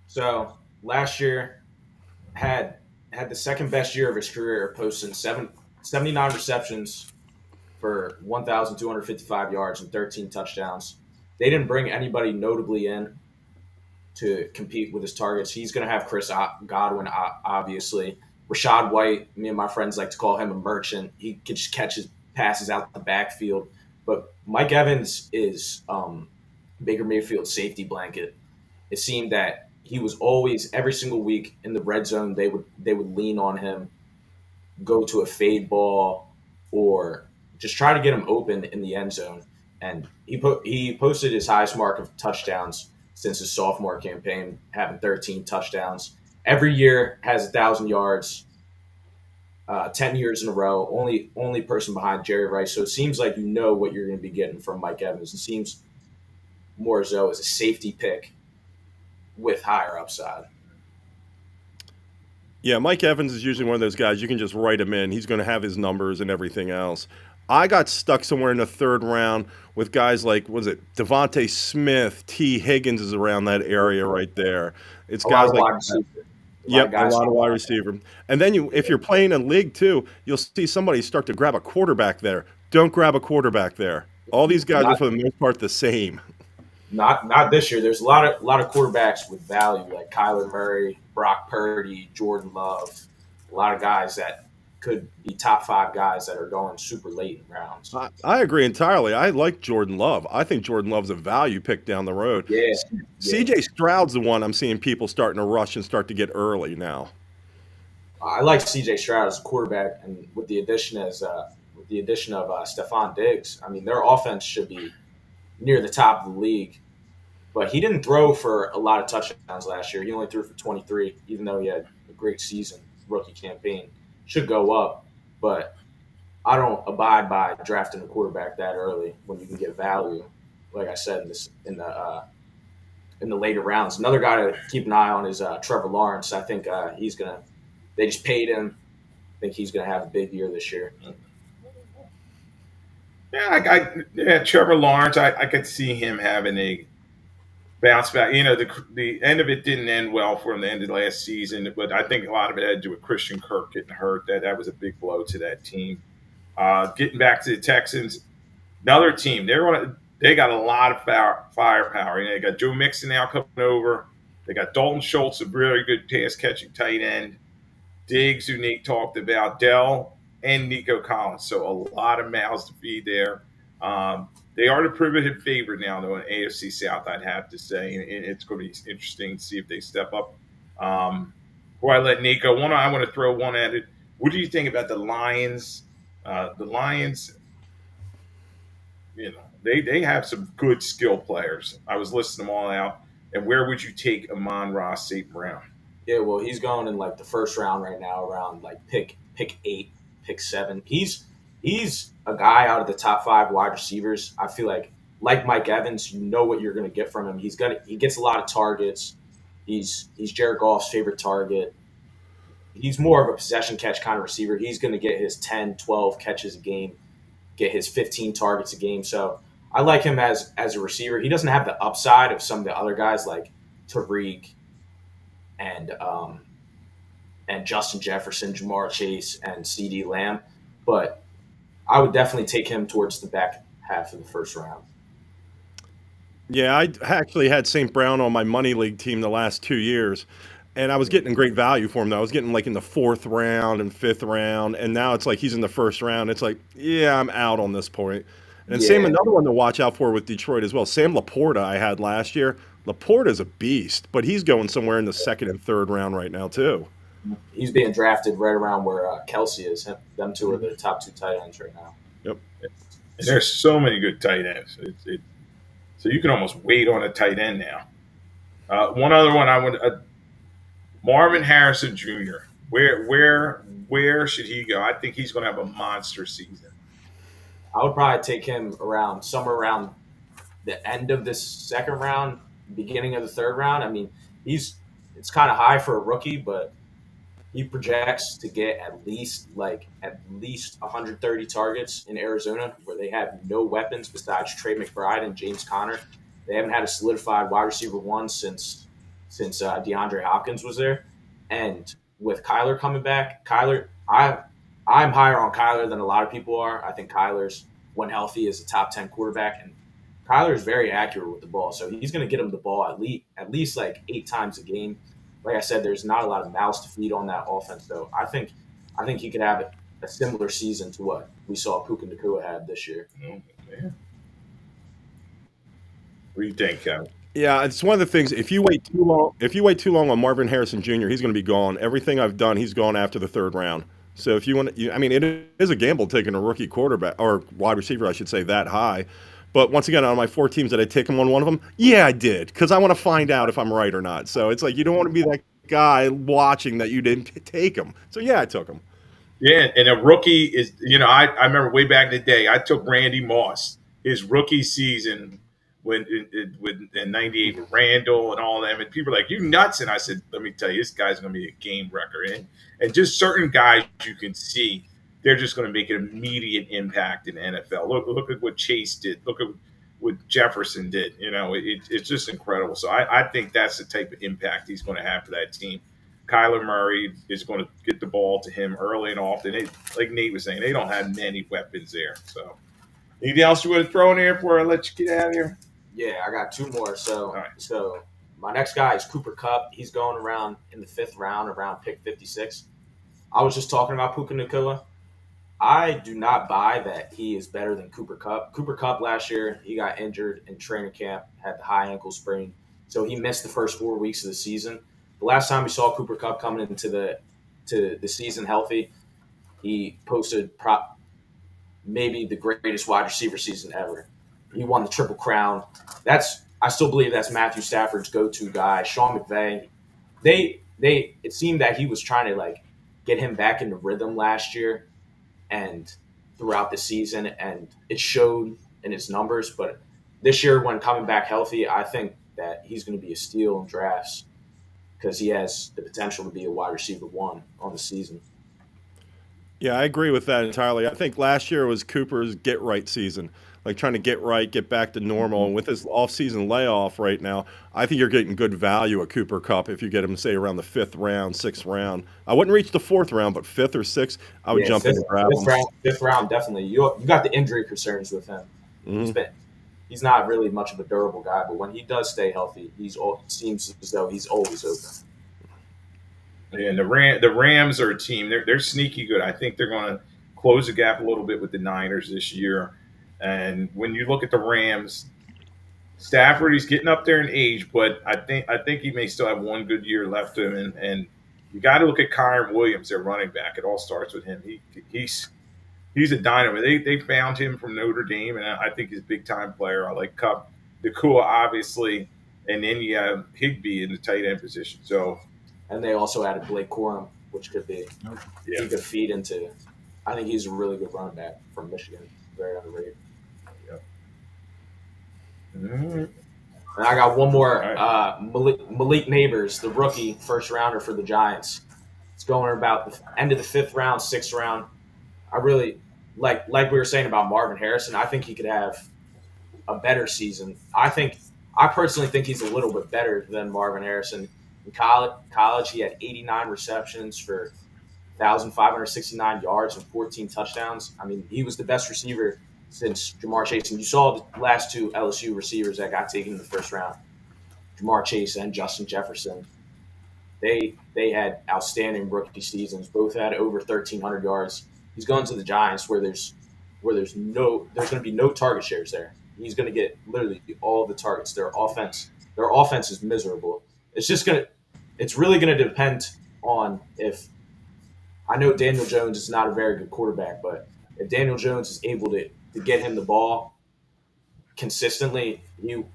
So last year had the second best year of his career, posting 79 receptions for 1,255 yards and 13 touchdowns. They didn't bring anybody notably in to compete with his targets. He's going to have Chris Godwin, obviously. Rashad White, me and my friends like to call him a merchant. He can just catch his passes out the backfield. But Mike Evans is Baker Mayfield's safety blanket. It seemed that he was always, every single week in the red zone, they would lean on him, go to a fade ball, or just try to get him open in the end zone. And he posted his highest mark of touchdowns since his sophomore campaign, having 13 touchdowns. Every year has 1,000 yards, 10 years in a row. Only person behind Jerry Rice. So it seems like you know what you're going to be getting from Mike Evans. It seems more as though as a safety pick with higher upside. Yeah, Mike Evans is usually one of those guys you can just write him in. He's going to have his numbers and everything else. I got stuck somewhere in the third round with guys like, was it Devontae Smith, T. Higgins is around that area right there. It's guys like Yep, a lot of wide receiver. And then if you're playing a league too, you'll see somebody start to grab a quarterback there. Don't grab a quarterback there. All these guys are for the most part the same. Not this year. There's a lot of quarterbacks with value, like Kyler Murray, Brock Purdy, Jordan Love. A lot of guys that could be top 5 guys that are going super late in rounds. I agree entirely. I like Jordan Love. I think Jordan Love's a value pick down the road. Yeah. CJ Stroud's the one I'm seeing people starting to rush and start to get early now. I like CJ Stroud as a quarterback, and with the addition of Stephon Diggs, I mean, their offense should be near the top of the league. But he didn't throw for a lot of touchdowns last year. He only threw for 23, even though he had a great season, rookie campaign. Should go up, but I don't abide by drafting a quarterback that early when you can get value. Like I said, in the later rounds. Another guy to keep an eye on is Trevor Lawrence. I think they just paid him. I think he's gonna have a big year this year. Yeah, Trevor Lawrence. I could see him having a bounce back. You know, the end of it didn't end well for him, the end of last season, but I think a lot of it had to do with Christian Kirk getting hurt. That was a big blow to that team. Getting back to the Texans, another team. They got a lot of firepower. You know, they got Joe Mixon now coming over. They got Dalton Schultz, a really good pass catching tight end. Diggs, who Nate talked about, Dell, and Nico Collins. So a lot of mouths to feed there. They are the prohibitive favorite now, though, in AFC South, I'd have to say. And it's going to be interesting to see if they step up. Before I let Nico, I want to throw one at it. What do you think about the Lions? The Lions, you know, they have some good skill players. I was listing them all out. And where would you take Amon-Ra St. Brown? Yeah, well, he's going in like the first round right now, around like pick 8, pick 7. He's a guy out of the top 5 wide receivers. I feel like Mike Evans, you know what you're going to get from him. He gets a lot of targets. He's Jared Goff's favorite target. He's more of a possession catch kind of receiver. He's going to get his 10, 12 catches a game, get his 15 targets a game. So I like him as a receiver. He doesn't have the upside of some of the other guys like Tariq and Justin Jefferson, Jamar Chase, and CeeDee Lamb, but I would definitely take him towards the back half of the first round. Yeah, I actually had St. Brown on my money league team the last 2 years, and I was getting great value for him. Though I was getting like in the 4th round and 5th round, and now it's like he's in the first round. It's like, yeah, I'm out on this point. And same another one to watch out for with Detroit as well. Sam Laporta I had last year. Laporta's a beast, but he's going somewhere in the 2nd and 3rd round right now too. He's being drafted right around where Kelsey is. Them two are the top 2 tight ends right now. Yep. And there's so many good tight ends. So you can almost wait on a tight end now. One other one I would Marvin Harrison Jr. Where should he go? I think he's going to have a monster season. I would probably take him somewhere around the end of this 2nd round, beginning of the 3rd round. I mean, it's kind of high for a rookie, but he projects to get at least 130 targets in Arizona, where they have no weapons besides Trey McBride and James Conner. They haven't had a solidified wide receiver 1 since DeAndre Hopkins was there. And with Kyler coming back, I'm higher on Kyler than a lot of people are. I think Kyler's, when healthy, is a top 10 quarterback, and Kyler is very accurate with the ball. So he's going to get him the ball at least like 8 times a game. Like I said, there's not a lot of mouths to feed on that offense, though. I think he could have a similar season to what we saw Puka Nacua have this year. Oh, yeah. What do you think, Kevin? Yeah, it's one of the things. If you wait too long on Marvin Harrison Jr., he's going to be gone. Everything I've done, he's gone after the 3rd round. So if you want to, I mean, it is a gamble taking a rookie quarterback or wide receiver, I should say, that high. But once again, on my 4 teams, did I take him on one of them? Yeah, I did, because I want to find out if I'm right or not. So it's like you don't want to be that guy watching that you didn't take him. So yeah, I took him. Yeah, and a rookie is, I remember way back in the day, I took Randy Moss his rookie season in '98 with Randall and all them, and people are like, "You nuts?" And I said, "Let me tell you, this guy's going to be a game wrecker." And just certain guys you can see they're just going to make an immediate impact in the NFL. Look at what Chase did. Look at what Jefferson did. It's just incredible. So I think that's the type of impact he's going to have for that team. Kyler Murray is going to get the ball to him early and often. Like Nate was saying, they don't have many weapons there. So, anything else you want to throw in there before I let you get out of here? Yeah, I got 2 more. So, right. So my next guy is Cooper Kupp. He's going around in the 5th round, around pick 56. I was just talking about Puka Nacua. I do not buy that he is better than Cooper Kupp. Cooper Kupp last year, he got injured in training camp, had the high ankle sprain, so he missed the first 4 weeks of the season. The last time we saw Cooper Kupp coming into the season healthy, he posted maybe the greatest wide receiver season ever. He won the Triple Crown. I still believe that's Matthew Stafford's go-to guy. Sean McVay, it seemed that he was trying to get him back into rhythm last year and throughout the season, and it showed in his numbers. But this year, when coming back healthy, I think that he's going to be a steal in drafts because he has the potential to be a wide receiver 1 on the season. Yeah, I agree with that entirely. I think last year was Cooper's get right season, like trying to get right, get back to normal. And with his off-season layoff right now, I think you're getting good value at Cooper Kupp if you get him, say, around the 5th round, 6th round. I wouldn't reach the 4th round, but 5th or 6th, I would jump in and grab him. 5th round, definitely. You got the injury concerns with him. Mm-hmm. He's not really much of a durable guy, but when he does stay healthy, it seems as though he's always open. And the Rams are a team. They're sneaky good. I think they're going to close the gap a little bit with the Niners this year. And when you look at the Rams, Stafford, he's getting up there in age, but I think he may still have 1 good year left to him. And you got to look at Kyren Williams, their running back. It all starts with him. He's a dynamo. They found him from Notre Dame, and I think he's a big time player. I like Kupp, Nacua, obviously, and then you have Higbee in the tight end position. So. And they also added Blake Corum, which could be he could feed into. I think he's a really good running back from Michigan, very underrated. Yep. Mm-hmm. And I got one more. Malik Neighbors, the rookie first rounder for the Giants. It's going about the end of the 5th round, 6th round. I really like we were saying about Marvin Harrison. I think he could have a better season. I personally think he's a little bit better than Marvin Harrison. In college, he had 89 receptions for 1,569 yards and 14 touchdowns. I mean, he was the best receiver since Jamar Chase. And you saw the last 2 LSU receivers that got taken in the 1st round, Jamar Chase and Justin Jefferson. They had outstanding rookie seasons. Both had over 1,300 yards. He's going to the Giants where there's going to be no target shares there. He's going to get literally all the targets. Their offense is miserable. It's really going to depend on if I know Daniel Jones is not a very good quarterback, but if Daniel Jones is able to get him the ball consistently,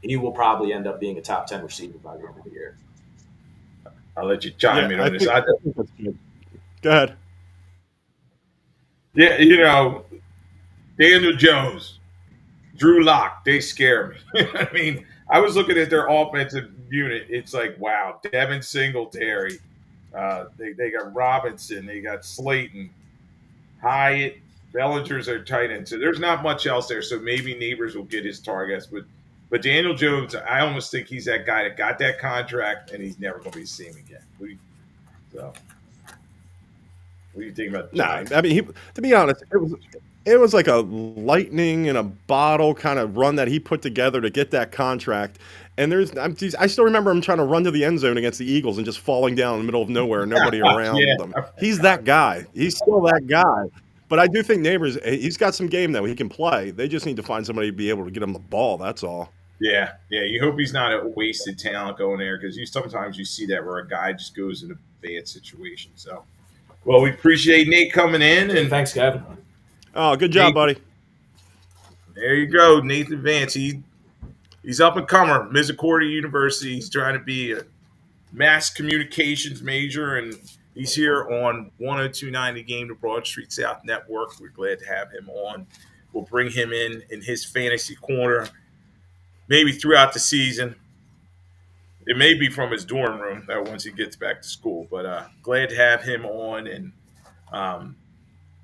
he will probably end up being a top 10 receiver by the end of the year. I'll let you chime in on this. I think that's good. Go ahead. Yeah, Daniel Jones, Drew Lock, they scare me. I mean, I was looking at their offensive unit. It's like, wow, Devin Singletary. They got Robinson. They got Slayton, Hyatt, Bellinger's their tight end. So there's not much else there. So maybe Neighbors will get his targets. But Daniel Jones, I almost think he's that guy that got that contract, and he's never going to be the same again. What do you think about that? I mean, to be honest, it was like a lightning in a bottle kind of run that he put together to get that contract. And I still remember him trying to run to the end zone against the Eagles and just falling down in the middle of nowhere and nobody around him. He's that guy. He's still that guy. But I do think Neighbors, he's got some game that he can play. They just need to find somebody to be able to get him the ball. That's all. Yeah. You hope he's not a wasted talent going there because sometimes you see that where a guy just goes in a bad situation. So Well, we appreciate Nate coming in, and Thanks, Kevin. Oh, good job, Nate, buddy. there you go, Nathan Vance. He's up and comer, Misericordia University. He's trying to be a mass communications major, and he's here on 102.9 The Game, the Broad Street South Network. We're glad to have him on. We'll bring him in his fantasy corner, maybe throughout the season. It may be from his dorm room once he gets back to school, but glad to have him on. And um,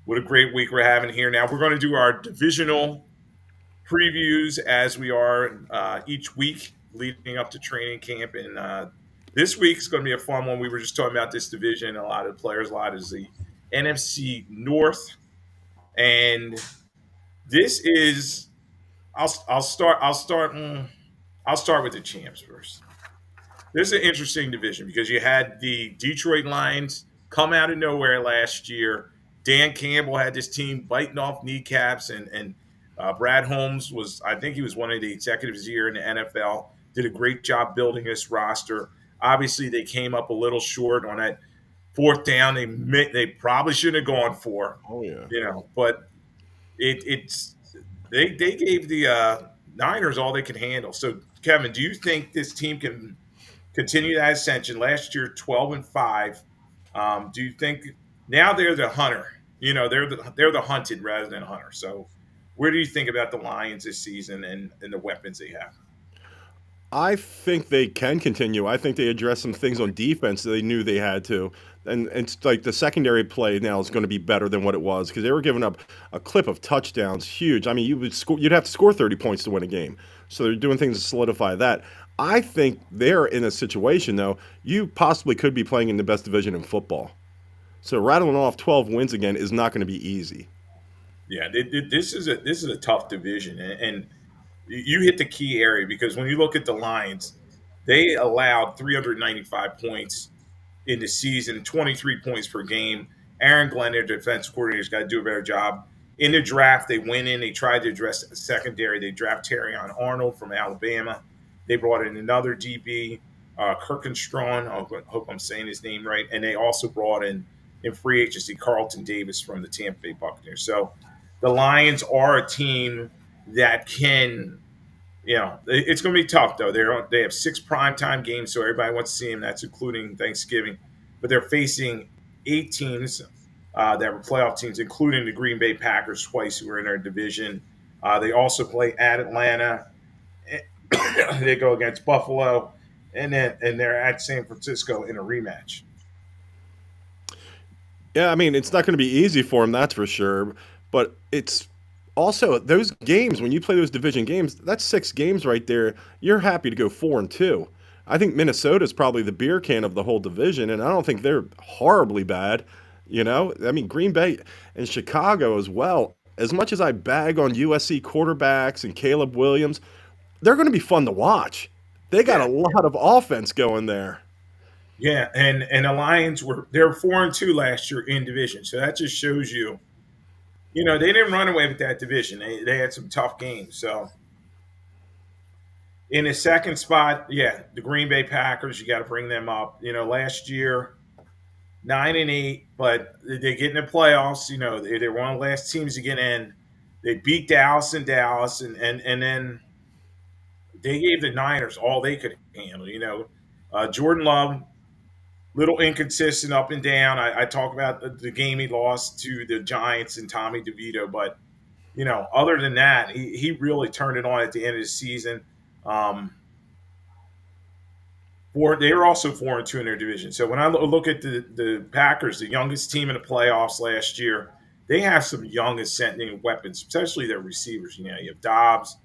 what a great week we're having here. Now we're going to do our divisional previews as we are each week leading up to training camp. And this week's going to be a fun one. We were just talking about this division. A lot of players, a lot is the NFC North, and this is. I'll start. I'll start with the champs first. This is an interesting division because you had the Detroit Lions come out of nowhere last year. Dan Campbell had this team biting off kneecaps, and Brad Holmes was, I think he was one of the executives of the year in the NFL, did a great job building this roster. Obviously, they came up a little short on that fourth down. They probably shouldn't have gone for, Oh yeah. but it's they gave the Niners all they could handle. So, Kevin, do you think this team can continue that ascension? Last year, 12-5. Do you think now they're the hunter? They're the hunted rather than hunter. So, where do you think about the Lions this season and the weapons they have? I think they can continue. I think they addressed some things on defense that they knew they had to. And it's like the secondary play now is going to be better than what it was because they were giving up a clip of touchdowns, huge. I mean, you'd have to score 30 points to win a game. So they're doing things to solidify that. I think they're in a situation, though, you possibly could be playing in the best division in football. So rattling off 12 wins again is not going to be easy. Yeah, this is a tough division, and you hit the key area because when you look at the Lions, they allowed 395 points in the season, 23 points per game. Aaron Glenn, their defense coordinator, has got to do a better job. In the draft, they went in, they tried to address the secondary. They drafted Terrion Arnold from Alabama. They brought in another DB, Kirkenstrawn. I hope I'm saying his name right. And they also brought in free agency Carlton Davis from the Tampa Bay Buccaneers. So the Lions are a team that can, it's going to be tough, though. They have 6 primetime games, so everybody wants to see them. That's including Thanksgiving. But they're facing 8 teams that were playoff teams, including the Green Bay Packers twice, who are in their division. They also play at Atlanta. They go against Buffalo, and they're at San Francisco in a rematch. Yeah, I mean, it's not going to be easy for them, that's for sure. But it's also those games, when you play those division games, that's 6 games right there. You're happy to go 4-2. I think Minnesota's probably the beer can of the whole division, and I don't think they're horribly bad. I mean, Green Bay and Chicago as well. As much as I bag on USC quarterbacks and Caleb Williams, they're going to be fun to watch. They got a lot of offense going there. Yeah, and the Lions they're 4-2 last year in division, so that just shows you, they didn't run away with that division. They had some tough games. So in the second spot, the Green Bay Packers, you got to bring them up. Last year 9-8, but they get in the playoffs. They're one of the last teams to get in. They beat Dallas in Dallas, and then they gave the Niners all they could handle. Jordan Love, little inconsistent up and down. I talk about the game he lost to the Giants and Tommy DeVito, but other than that, he really turned it on at the end of the season. They were also 4-2 in their division. So when I look at the Packers, the youngest team in the playoffs last year, they have some young ascending weapons, especially their receivers. You have Dobbs,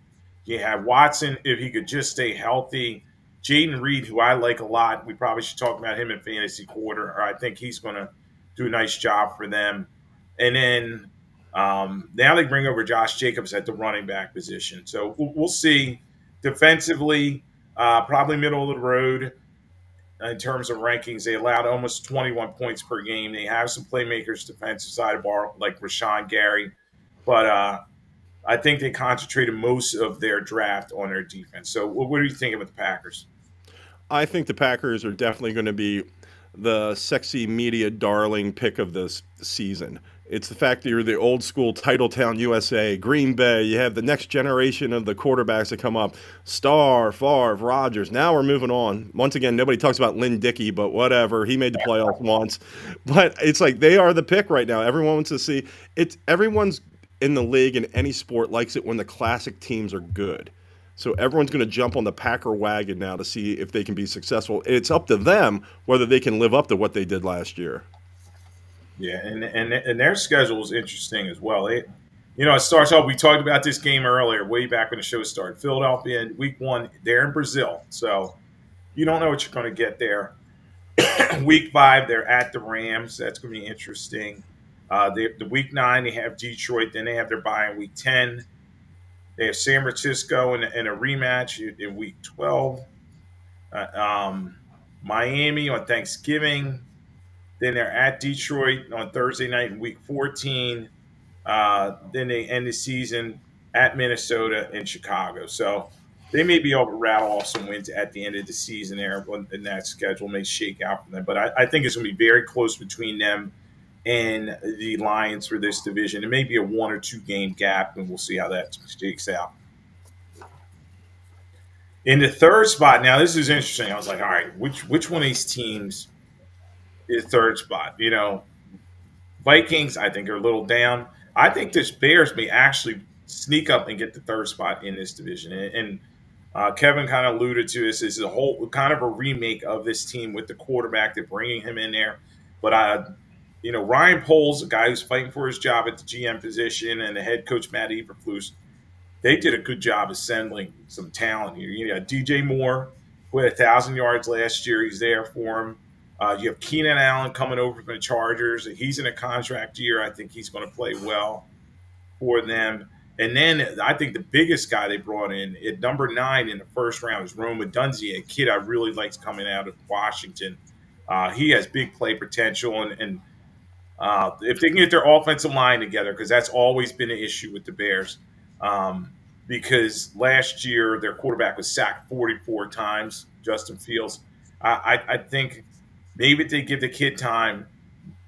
you have Watson if he could just stay healthy. Jaden Reed, who I like a lot, we probably should talk about him in fantasy quarter, or I think he's going to do a nice job for them. And then now they bring over Josh Jacobs at the running back position. So we'll see. Defensively, probably middle of the road in terms of rankings. They allowed almost 21 points per game. They have some playmakers defensive side of bar like Rashawn Gary, but I think they concentrated most of their draft on their defense. So what are you thinking with the Packers? I think the Packers are definitely going to be the sexy media darling pick of this season. It's the fact that you're the old school Titletown USA, Green Bay. You have the next generation of the quarterbacks that come up. Starr, Favre, Rodgers. Now we're moving on. Once again, nobody talks about Lynn Dickey, but whatever. He made the playoffs once. But it's like they are the pick right now. Everyone wants to see it. Everyone's in the league in any sport likes it when the classic teams are good. So everyone's going to jump on the Packer wagon now to see if they can be successful. It's up to them whether they can live up to what they did last year. Yeah, and their schedule is interesting as well. It starts off. We talked about this game earlier, way back when the show started. Philadelphia in week 1, they're in Brazil, so you don't know what you're going to get there. Week 5, they're at the Rams. That's going to be interesting. The week 9, they have Detroit. Then they have their bye in week 10. They have San Francisco in a rematch in week 12. Miami on Thanksgiving. Then they're at Detroit on Thursday night in week 14. Then they end the season at Minnesota and Chicago. So they may be able to rattle off some wins at the end of the season there, and that schedule may shake out for them. But I think it's going to be very close between them and the Lions for this division. It may be a 1 or 2 game gap, and we'll see how that shakes out. In the third spot, now this is interesting. I was like, all right, which one of these teams is third spot? Vikings, I think, are a little down. I think this Bears may actually sneak up and get the third spot in this division. And Kevin kind of alluded to this. This is a whole kind of a remake of this team with the quarterback. They're bringing him in there. But, Ryan Poles, a guy who's fighting for his job at the GM position, and the head coach, Matt Eberflus, they did a good job assembling some talent here. You got DJ Moore, who had 1,000 yards last year. He's there for him. You have Keenan Allen coming over from the Chargers. He's in a contract year. I think he's going to play well for them. And then I think the biggest guy they brought in at number 9 in the first round is Rome Odunze, a kid I really liked coming out of Washington. He has big play potential. And if they can get their offensive line together, because that's always been an issue with the Bears, because last year their quarterback was sacked 44 times, Justin Fields. I think maybe if they give the kid time,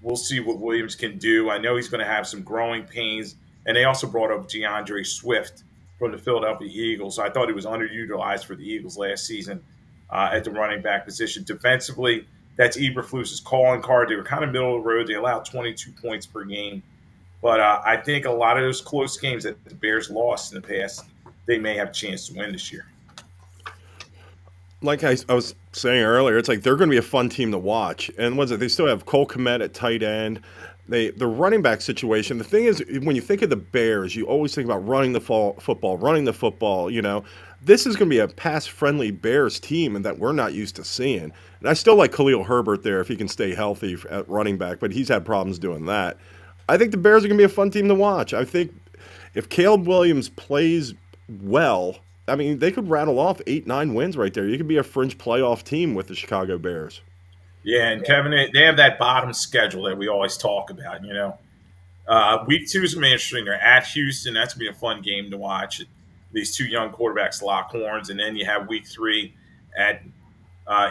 we'll see what Williams can do. I know he's going to have some growing pains. And they also brought up DeAndre Swift from the Philadelphia Eagles. So I thought he was underutilized for the Eagles last season at the running back position. Defensively, that's Eberflus's calling card. They were kind of middle of the road. They allowed 22 points per game. But I think a lot of those close games that the Bears lost in the past, they may have a chance to win this year. Like I was saying earlier, it's like they're going to be a fun team to watch. And what's it? They still have Cole Kmet at tight end. The running back situation, the thing is, when you think of the Bears, you always think about running the football. This is going to be a pass-friendly Bears team and that we're not used to seeing. And I still like Khalil Herbert there if he can stay healthy at running back, but he's had problems doing that. I think the Bears are going to be a fun team to watch. I think if Caleb Williams plays well, I mean, they could rattle off 8-9 wins right there. You could be a fringe playoff team with the Chicago Bears. Yeah, and Kevin, they have that bottom schedule that we always talk about, Week 2 is going to be interesting. They're at Houston. That's going to be a fun game to watch. These two young quarterbacks lock horns. And then you have Week 3 at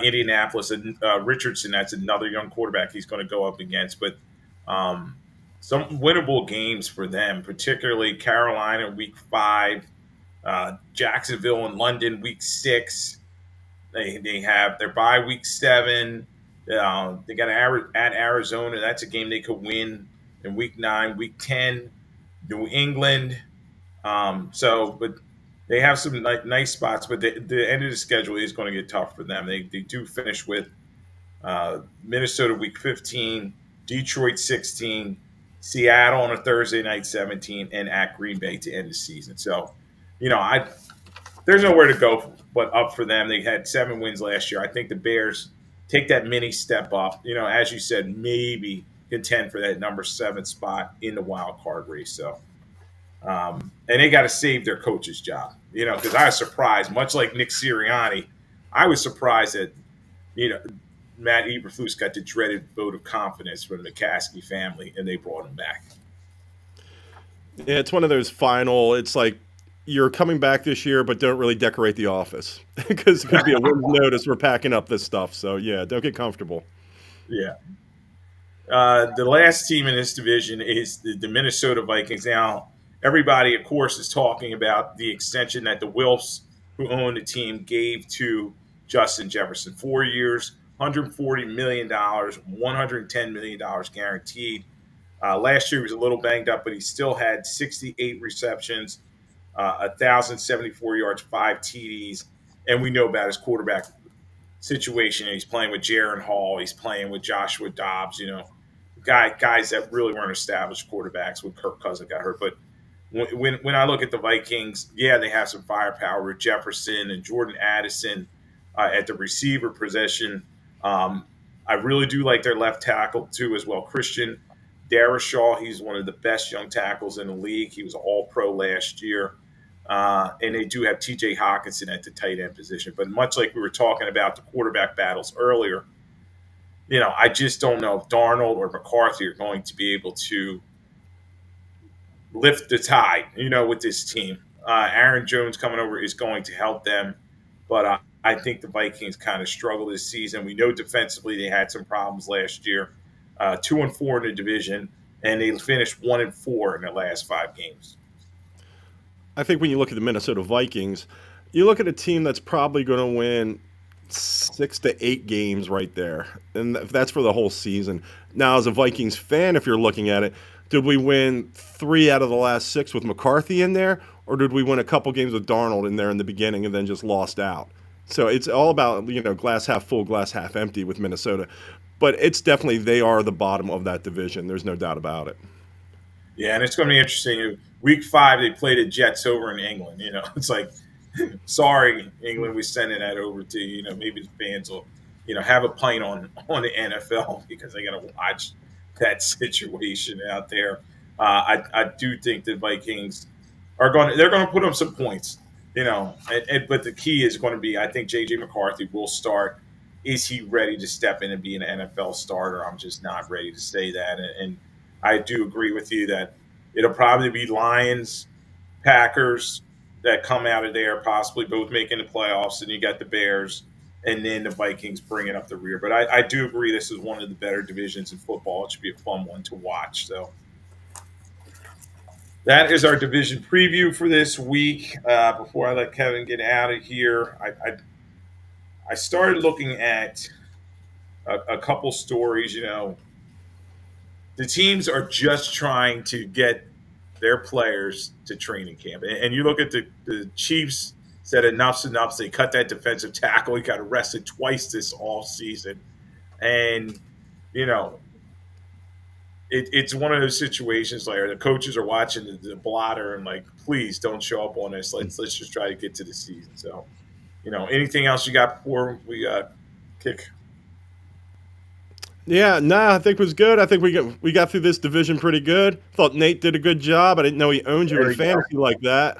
Indianapolis. And Richardson, that's another young quarterback he's going to go up against. But some winnable games for them, particularly Carolina Week 5, Jacksonville and London Week 6. They have their bye Week 7. They got at Arizona. That's a game they could win in Week 9. Week 10, New England. But they have some nice spots. But the end of the schedule is going to get tough for them. They do finish with Minnesota Week 15, Detroit 16, Seattle on a Thursday night 17, and at Green Bay to end the season. So, there's nowhere to go but up for them. They had 7 wins last year. I think the Bears take that mini step up, as you said, maybe contend for that number 7 spot in the wild card race. So, and they got to save their coach's job, because I was surprised, much like Nick Sirianni, I was surprised that, Matt Eberflus got the dreaded vote of confidence from the McCaskey family, and they brought him back. Yeah, it's one of those it's like, you're coming back this year, but don't really decorate the office because it could be a wind's notice. We're packing up this stuff. So, yeah, don't get comfortable. Yeah. The last team in this division is the Minnesota Vikings. Now, everybody, of course, is talking about the extension that the Wilfs, who own the team, gave to Justin Jefferson. 4 years, $140 million, $110 million guaranteed. Last year he was a little banged up, but he still had 68 receptions, 1,074 yards, 5 TDs. And we know about his quarterback situation. He's playing with Jaron Hall. He's playing with Joshua Dobbs. Guys that really weren't established quarterbacks when Kirk Cousins got hurt. But when I look at the Vikings, yeah, they have some firepower with Jefferson and Jordan Addison at the receiver position. I really do like their left tackle too as well. Christian Darrisaw, he's one of the best young tackles in the league. He was all pro last year. And they do have TJ Hawkinson at the tight end position. But much like we were talking about the quarterback battles earlier, I just don't know if Darnold or McCarthy are going to be able to lift the tide, with this team. Aaron Jones coming over is going to help them. But I think the Vikings kind of struggle this season. We know defensively they had some problems last year. 2-4 in the division, and they finished 1-4 in their last 5 games. I think when you look at the Minnesota Vikings, you look at a team that's probably going to win 6 to 8 games right there, and that's for the whole season. Now, as a Vikings fan, if you're looking at it, did we win 3 out of the last 6 with McCarthy in there, or did we win a couple games with Darnold in there in the beginning and then just lost out? So it's all about, glass half full, glass half empty with Minnesota. But it's definitely, they are the bottom of that division. There's no doubt about it. Yeah, and it's going to be interesting. Week 5, they played the Jets over in England. It's like, sorry, England, we're sending that over to you. Maybe the fans will, have a pint on the NFL because they got to watch that situation out there. I do think the Vikings they're going to put up some points, but the key is going to be, I think JJ McCarthy will start. Is he ready to step in and be an NFL starter? I'm just not ready to say that. And I do agree with you that it'll probably be Lions, Packers that come out of there, possibly both making the playoffs, and you got the Bears, and then the Vikings bringing up the rear. But I do agree this is one of the better divisions in football. It should be a fun one to watch. So that is our division preview for this week. Before I let Kevin get out of here, I started looking at a couple stories. The teams are just trying to get their players to training camp. And you look at the Chiefs said enough's enough. They cut that defensive tackle. He got arrested twice this all season. And, it's one of those situations like the coaches are watching the blotter and like, please don't show up on us. Let's just try to get to the season. So, anything else you got before we kick? Yeah, I think it was good. I think we got through this division pretty good. Thought Nate did a good job. I didn't know he owned you in fantasy like that.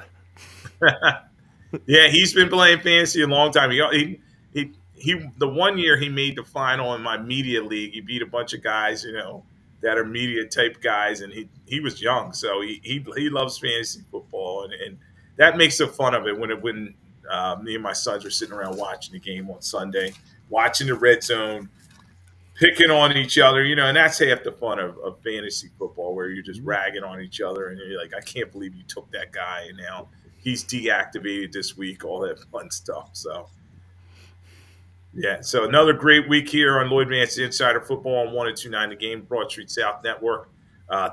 Yeah, he's been playing fantasy a long time. He the one year he made the final in my media league. He beat a bunch of guys, that are media type guys, and he was young, so he loves fantasy football, and that makes the fun of it when me and my sons are sitting around watching the game on Sunday, watching the red zone, picking on each other, and that's half the fun of fantasy football, where you're just ragging on each other, and you're like, I can't believe you took that guy, and now he's deactivated this week, all that fun stuff. So, yeah, so another great week here on Lloyd Vance Insider Football on 102.9 The Game, Broad Street South Network.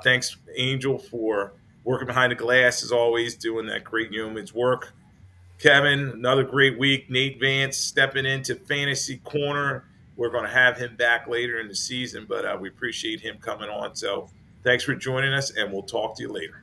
Thanks, Angel, for working behind the glass, as always, doing that great yeoman's work. Kevin, another great week. Nate Vance stepping into Fantasy Corner. We're going to have him back later in the season, but we appreciate him coming on. So thanks for joining us, and we'll talk to you later.